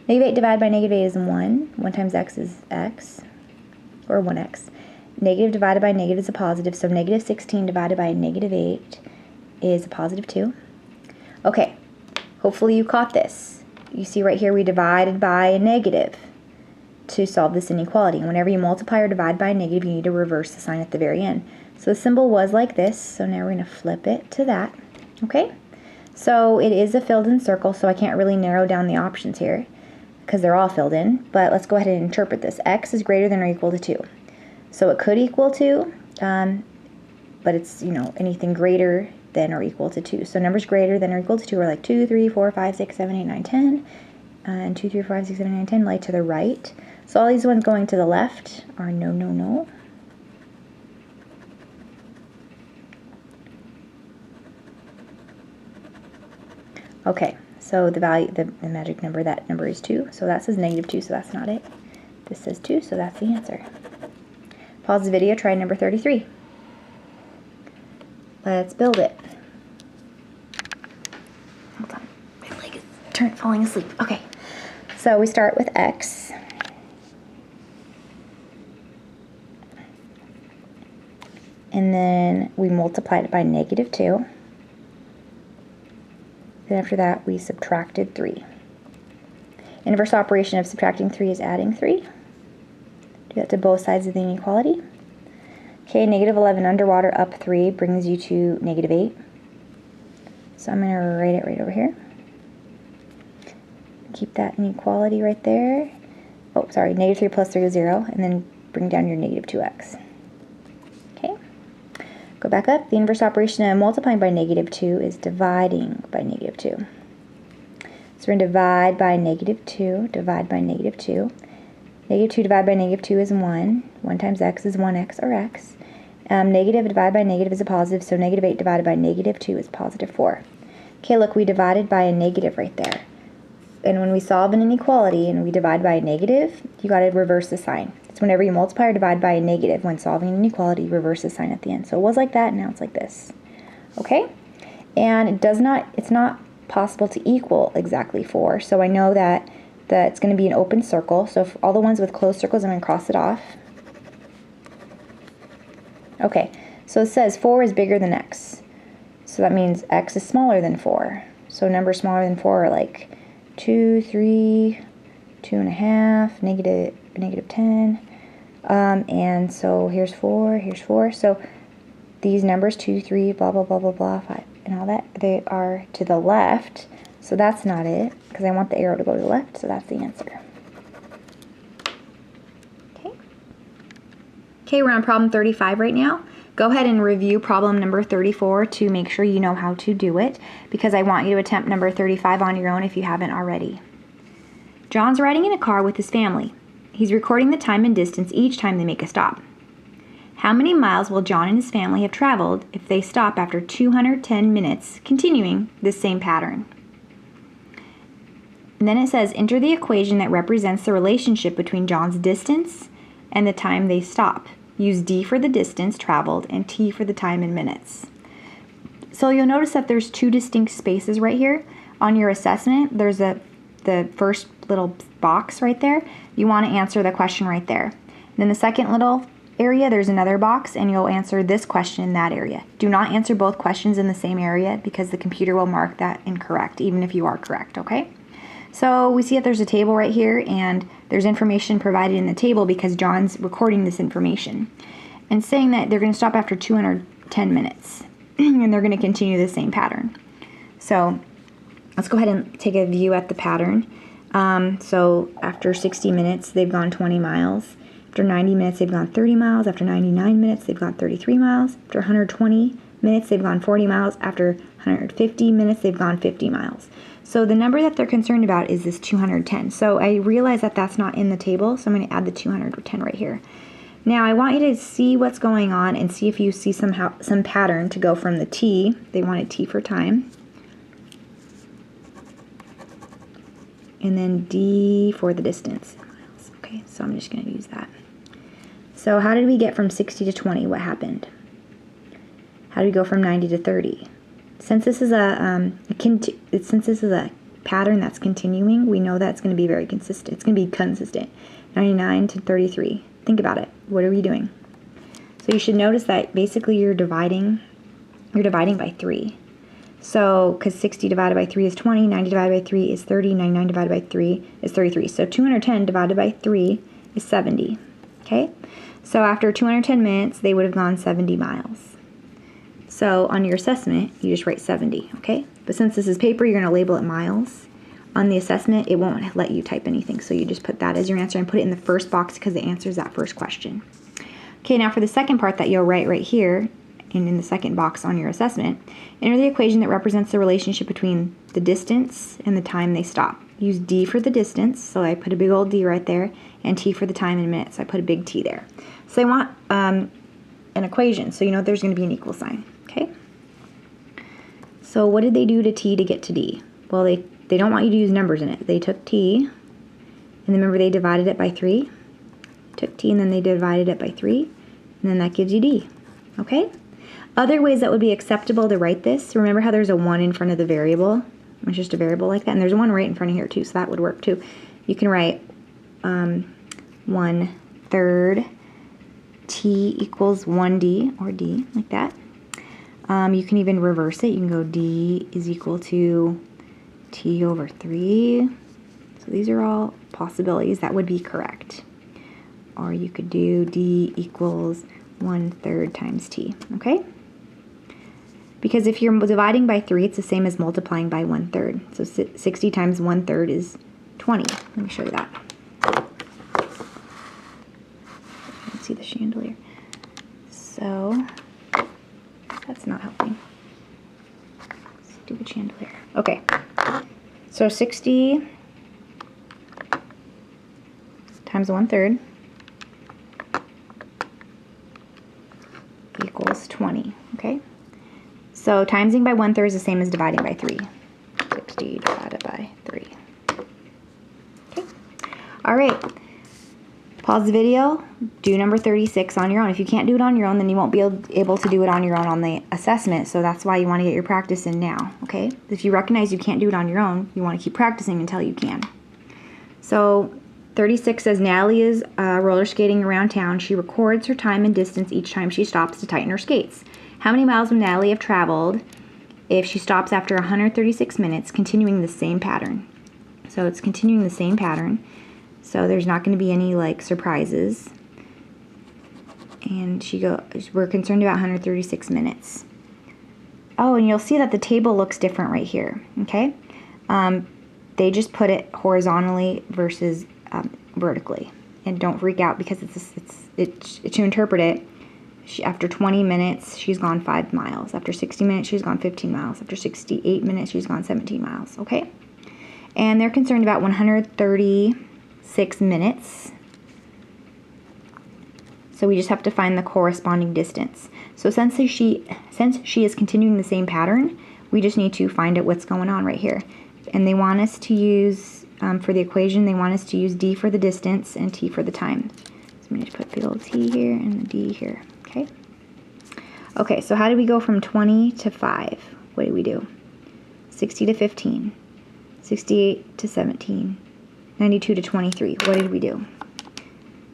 -8 divided by -8 is 1. 1 times x is x, or 1x. Negative divided by negative is a positive, so -16 divided by -8 is a positive 2. Okay, hopefully you caught this. You see right here we divided by a negative to solve this inequality. And whenever you multiply or divide by a negative, you need to reverse the sign at the very end. So the symbol was like this, so now we're going to flip it to that. Okay, so it is a filled in circle, so I can't really narrow down the options here because they're all filled in, but let's go ahead and interpret this. X is greater than or equal to 2. So it could equal 2, but it's, anything greater than or equal to 2. So numbers greater than or equal to 2 are like 2, 3, 4, 5, 6, 7, 8, 9, 10. And 2, 3, 4, 5, 6, 7, 8, 9, 10 lie to the right. So all these ones going to the left are no, no, no. Okay, so the value, the magic number, that number is 2. So that says -2, so that's not it. This says 2, so that's the answer. Pause the video, try number 33. Let's build it. Hold on, my leg is falling asleep. Okay, so we start with x. And then we multiplied it by -2. Then after that, we subtracted 3. Inverse operation of subtracting 3 is adding 3. Do that to both sides of the inequality. Okay, -11 underwater up 3 brings you to -8. So I'm going to write it right over here. Keep that inequality right there. Oh, sorry, -3 plus 3 is 0, and then bring down your -2x. Okay, go back up. The inverse operation of multiplying by -2 is dividing by -2. So we're going to divide by -2, divide by -2. -2 divided by -2 is 1. 1 times x is 1x, or x. Negative divided by negative is a positive, so -8 divided by -2 is positive 4. Okay, look, we divided by a negative right there. And when we solve an inequality and we divide by a negative, you got to reverse the sign. It's whenever you multiply or divide by a negative when solving an inequality, reverse the sign at the end. So it was like that, now it's like this. Okay? And it's not possible to equal exactly 4, so I know that it's going to be an open circle. So for all the ones with closed circles, I'm going to cross it off. Okay, so it says 4 is bigger than x. So that means x is smaller than 4. So numbers smaller than 4 are like 2, 3, 2.5, negative 10. And so here's 4, here's 4. So these numbers, 2, 3, blah, blah, blah, blah, blah, 5, and all that, they are to the left. So that's not it, because I want the arrow to go to the left, so that's the answer. Okay, we're on problem 35 right now. Go ahead and review problem number 34 to make sure you know how to do it, because I want you to attempt number 35 on your own if you haven't already. John's riding in a car with his family. He's recording the time and distance each time they make a stop. How many miles will John and his family have traveled if they stop after 210 minutes, continuing this same pattern? And then it says, enter the equation that represents the relationship between John's distance and the time they stop. Use D for the distance traveled and T for the time in minutes. So you'll notice that there's two distinct spaces right here. On your assessment, there's the first little box right there. You want to answer the question right there. And then the second little area, there's another box, and you'll answer this question in that area. Do not answer both questions in the same area because the computer will mark that incorrect, even if you are correct, okay? So we see that there's a table right here, and there's information provided in the table because John's recording this information and saying that they're going to stop after 210 minutes and they're going to continue the same pattern. So let's go ahead and take a view at the pattern. So after 60 minutes, they've gone 20 miles. After 90 minutes, they've gone 30 miles. After 99 minutes, they've gone 33 miles. After 120 minutes, they've gone 40 miles. After 150 minutes, they've gone 50 miles. So the number that they're concerned about is this 210. So I realize that that's not in the table, so I'm going to add the 210 right here. Now I want you to see what's going on and see if you see some pattern to go from the T. They wanted T for time. And then D for the distance. Okay. Okay, so I'm just going to use that. So how did we get from 60 to 20? What happened? How did we go from 90 to 30? Since this is a pattern that's continuing, we know that's going to be very consistent. It's going to be consistent. 99 to 33. Think about it. What are we doing? So you should notice that basically you're dividing by 3. So, because 60 divided by 3 is 20, 90 divided by 3 is 30, 99 divided by 3 is 33. So 210 divided by 3 is 70. Okay? So after 210 minutes, they would have gone 70 miles. So on your assessment, you just write 70, okay? But since this is paper, you're going to label it miles. On the assessment, it won't let you type anything, so you just put that as your answer and put it in the first box because it answers that first question. Okay, now for the second part that you'll write right here, and in the second box on your assessment, enter the equation that represents the relationship between the distance and the time they stop. Use D for the distance, so I put a big old D right there, and T for the time in minutes, so I put a big T there. So I want an equation, so you know there's going to be an equal sign, okay? So what did they do to T to get to D? Well, they don't want you to use numbers in it. They took T, and then remember they divided it by 3. Took T, and then they divided it by 3, and then that gives you D, okay? Other ways that would be acceptable to write this, remember how there's a 1 in front of the variable? It's just a variable like that, and there's a 1 right in front of here too, so that would work too. You can write 1/3 T equals 1D, or D, like that. You can even reverse it. You can go D is equal to T over 3. So these are all possibilities that would be correct. Or you could do D equals 1/3 times T, okay? Because if you're dividing by 3, it's the same as multiplying by 1/3. So 60 times 1/3 is 20. Let me show you that. You can see the chandelier. So that's not helping. Stupid chandelier. Okay. So 60 times 1/3 equals 20. Okay. So timesing by 1/3 is the same as dividing by 3. 60 divided by 3. Okay. All right. Pause the video. Do number 36 on your own. If you can't do it on your own, then you won't be able to do it on your own on the assessment. So that's why you want to get your practice in now. Okay. If you recognize you can't do it on your own, you want to keep practicing until you can. So 36 says Natalie is roller skating around town. She records her time and distance each time she stops to tighten her skates. How many miles would Natalie have traveled if she stops after 136 minutes, continuing the same pattern? So it's continuing the same pattern. So there's not going to be any like surprises. And we're concerned about 136 minutes. Oh, and you'll see that the table looks different right here. Okay, they just put it horizontally versus vertically, and don't freak out because it's to interpret it. After 20 minutes, she's gone 5 miles. After 60 minutes, she's gone 15 miles. After 68 minutes, she's gone 17 miles. Okay, and they're concerned about 136 minutes. So we just have to find the corresponding distance. So since she is continuing the same pattern, we just need to find out what's going on right here. And they want us to use, for the equation, they want us to use D for the distance and T for the time. So I'm going to put big old T here and the D here, okay? Okay, so how did we go from 20 to 5? What did we do? 60 to 15, 68 to 17, 92 to 23. What did we do?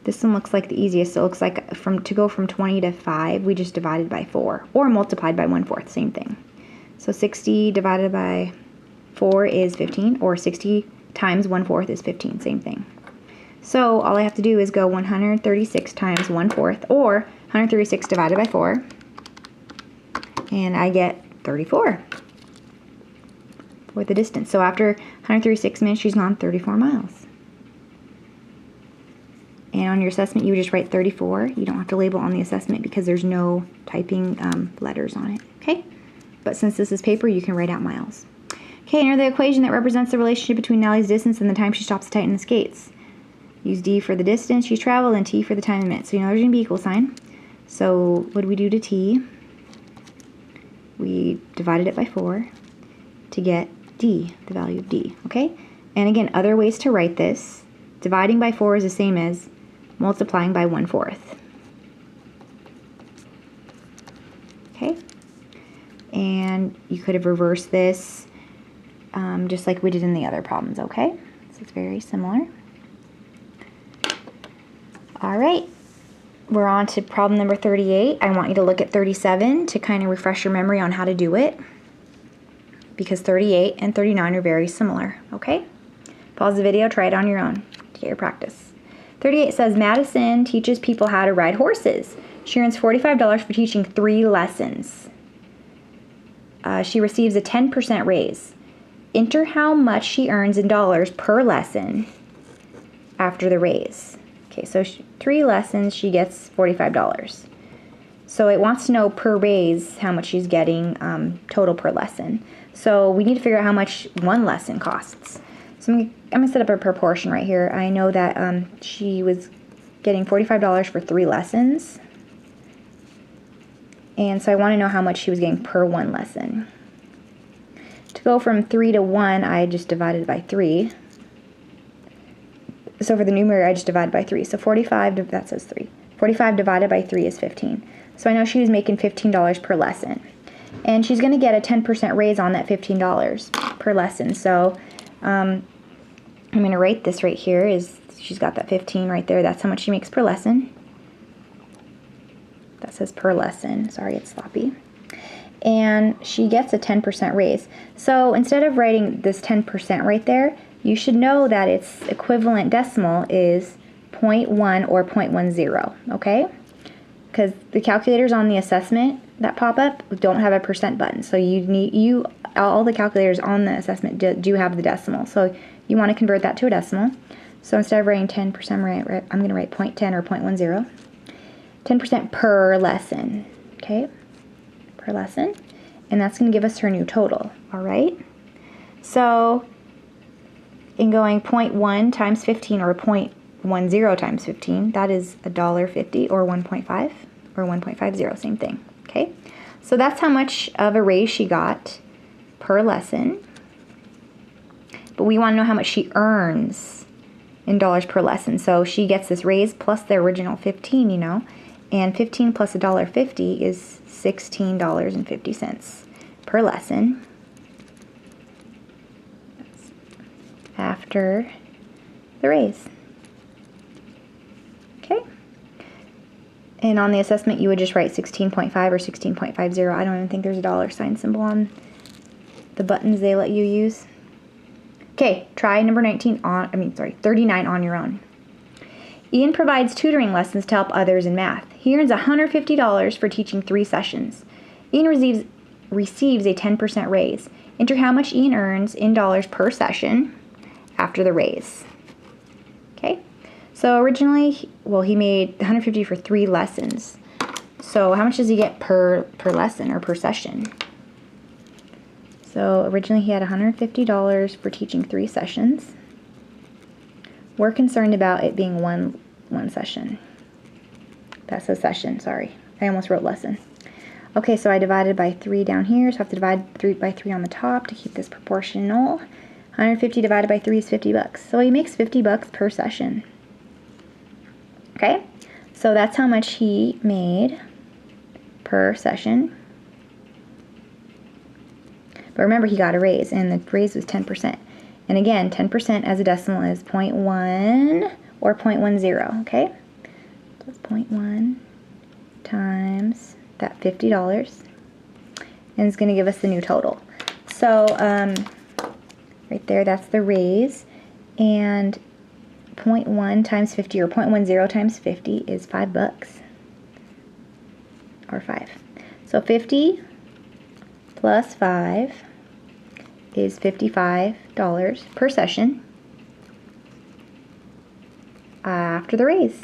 This one looks like the easiest. So it looks like to go from 20 to 5, we just divided by 4 or multiplied by 1/4, same thing. So 60 divided by 4 is 15, or 60 times 1/4 is 15, same thing. So all I have to do is go 136 times 1/4, or 136 divided by 4, and I get 34 for the distance. So after 136 minutes, she's gone 34 miles. And on your assessment, you would just write 34. You don't have to label on the assessment because there's no typing letters on it, okay? But since this is paper, you can write out miles. Okay, enter the equation that represents the relationship between Natalie's distance and the time she stops to tighten the skates. Use D for the distance she's traveled and T for the time in minutes. So you know there's going to be equal sign. So what do we do to T? We divided it by 4 to get D, the value of D, okay? And again, other ways to write this. dividing by 4 is the same as multiplying by 1/4. Okay? And you could have reversed this just like we did in the other problems, okay? So it's very similar. All right, we're on to problem number 38. I want you to look at 37 to kind of refresh your memory on how to do it, because 38 and 39 are very similar, okay? Pause the video, try it on your own to get your practice. 38 says, Madison teaches people how to ride horses. She earns $45 for teaching 3 lessons. She receives a 10% raise. Enter how much she earns in dollars per lesson after the raise. Okay, so 3 lessons, she gets $45. So it wants to know per raise how much she's getting total per lesson. So we need to figure out how much 1 lesson costs. So I'm going to set up a proportion right here. I know that she was getting $45 for 3 lessons. And so I want to know how much she was getting per 1 lesson. To go from 3 to 1, I just divided by 3. So for the numerator, I just divided by 3. So 45, that says 3. 45 divided by 3 is 15. So I know she was making $15 per lesson. And she's going to get a 10% raise on that $15 per lesson. So I'm going to write this right here. She's got that 15 right there. That's how much she makes per lesson. That says per lesson. Sorry, it's sloppy. And she gets a 10% raise. So instead of writing this 10% right there, you should know that its equivalent decimal is 0.1 or 0.10, okay? Because the calculators on the assessment that pop up don't have a percent button. So all the calculators on the assessment do have the decimal. So you want to convert that to a decimal. So instead of writing 10%, I'm going to write 0.10 or 0.10. 10% per lesson, okay? Per lesson. And that's going to give us her new total, all right? So in going 0.1 times 15 or 0.10 times 15, that is $1.50 or 1.5 or 1.50, same thing, okay? So that's how much of a raise she got per lesson. But we want to know how much she earns in dollars per lesson. So she gets this raise plus the original 15, you know, and 15 plus $1.50 is $16.50 per lesson after the raise. Okay? And on the assessment, you would just write 16.5 or 16.50. I don't even think there's a $sign symbol on the buttons they let you use. Okay, try number 39 on your own. Ian provides tutoring lessons to help others in math. He earns $150 for teaching 3 sessions. Ian receives a 10% raise. Enter how much Ian earns in dollars per session after the raise. Okay, so originally, he made $150 for 3 lessons. So how much does he get per lesson or per session? So originally he had $150 for teaching 3 sessions. We're concerned about it being one session. That says session, sorry. I almost wrote lesson. Okay, so I divided by 3 down here, so I have to divide by 3 on the top to keep this proportional. 150 divided by 3 is $50. So he makes $50 per session. Okay, so that's how much he made per session. But remember, he got a raise, and the raise was 10%. And again, 10% as a decimal is 0.1 or 0.10, okay? So it's 0.1 times that $50, and it's going to give us the new total. So right there, that's the raise, and 0.1 times 50 or 0.10 times 50 is $5, or 5. So 50 plus 5 is $55 per session after the raise.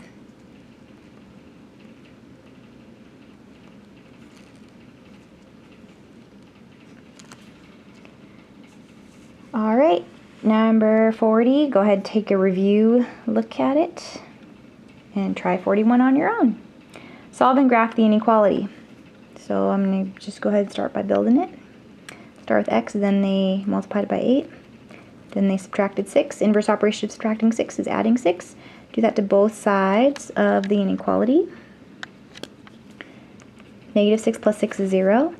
All right, number 40, go ahead and take a review look at it and try 41 on your own. Solve and graph the inequality. So I'm going to just go ahead and start by building it. Start with x, then they multiplied by 8. Then they subtracted 6. Inverse operation of subtracting 6 is adding 6. Do that to both sides of the inequality. Negative 6 plus 6 is 0.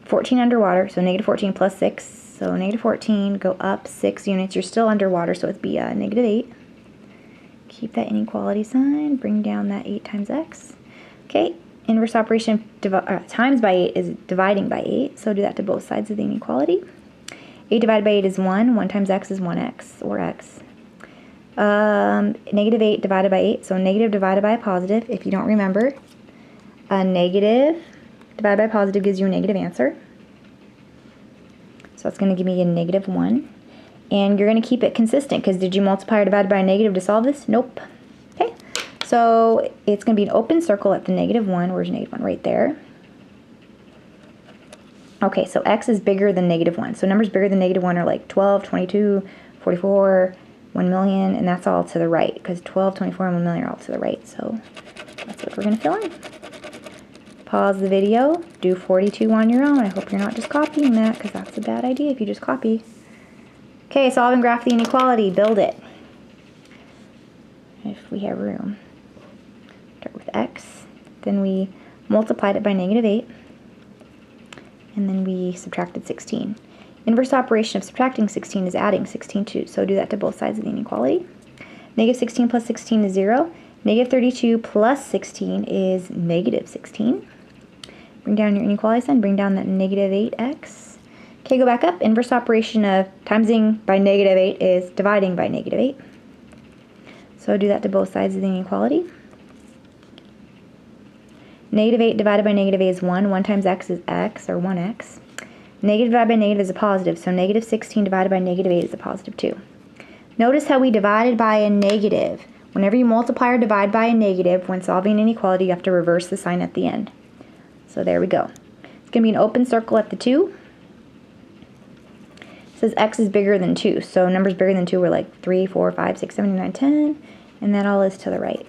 14 underwater, so negative 14 plus 6. So negative 14, go up 6 units. You're still underwater, so it'd be negative 8. Keep that inequality sign. Bring down that 8 times x. Okay, inverse operation times by 8 is dividing by 8. So do that to both sides of the inequality. 8 divided by 8 is 1. 1 times x is 1x, or x. Negative 8 divided by 8, so negative divided by a positive. If you don't remember, a negative divided by a positive gives you a negative answer. So that's going to give me a negative 1. And you're going to keep it consistent, because did you multiply or divide by a negative to solve this? Nope. Okay, so it's going to be an open circle at the negative 1. Where's negative 1? Right there. Okay, so x is bigger than negative 1. So numbers bigger than negative 1 are like 12, 22, 44, 1 million, and that's all to the right, because 12, 24, and 1 million are all to the right. So that's what we're going to fill in. Pause the video, do 42 on your own. I hope you're not just copying that, because that's a bad idea if you just copy. Okay, solve and graph the inequality. Build it. If we have room. Start with x. Then we multiplied it by negative 8. And then we subtracted 16. Inverse operation of subtracting 16 is adding 16 to, so do that to both sides of the inequality. Negative 16 plus 16 is 0. Negative 32 plus 16 is negative 16. Bring down your inequality sign, bring down that negative 8x. Okay, go back up. Inverse operation of timesing by negative 8 is dividing by negative 8. So do that to both sides of the inequality. Negative 8 divided by negative 8 is 1. 1 times x is x, or 1x. Negative divided by negative is a positive, so negative 16 divided by negative 8 is a positive 2. Notice how we divided by a negative. Whenever you multiply or divide by a negative, when solving an inequality, you have to reverse the sign at the end. So there we go. It's going to be an open circle at the 2. It says x is bigger than 2, so numbers bigger than 2 were like 3, 4, 5, 6, 7, 8, 9, 10, and that all is to the right.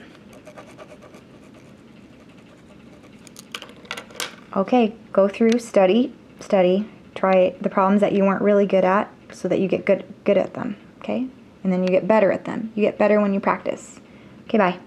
Okay, go through, study, try the problems that you weren't really good at so that you get good at them, okay? And then you get better at them. You get better when you practice. Okay, bye.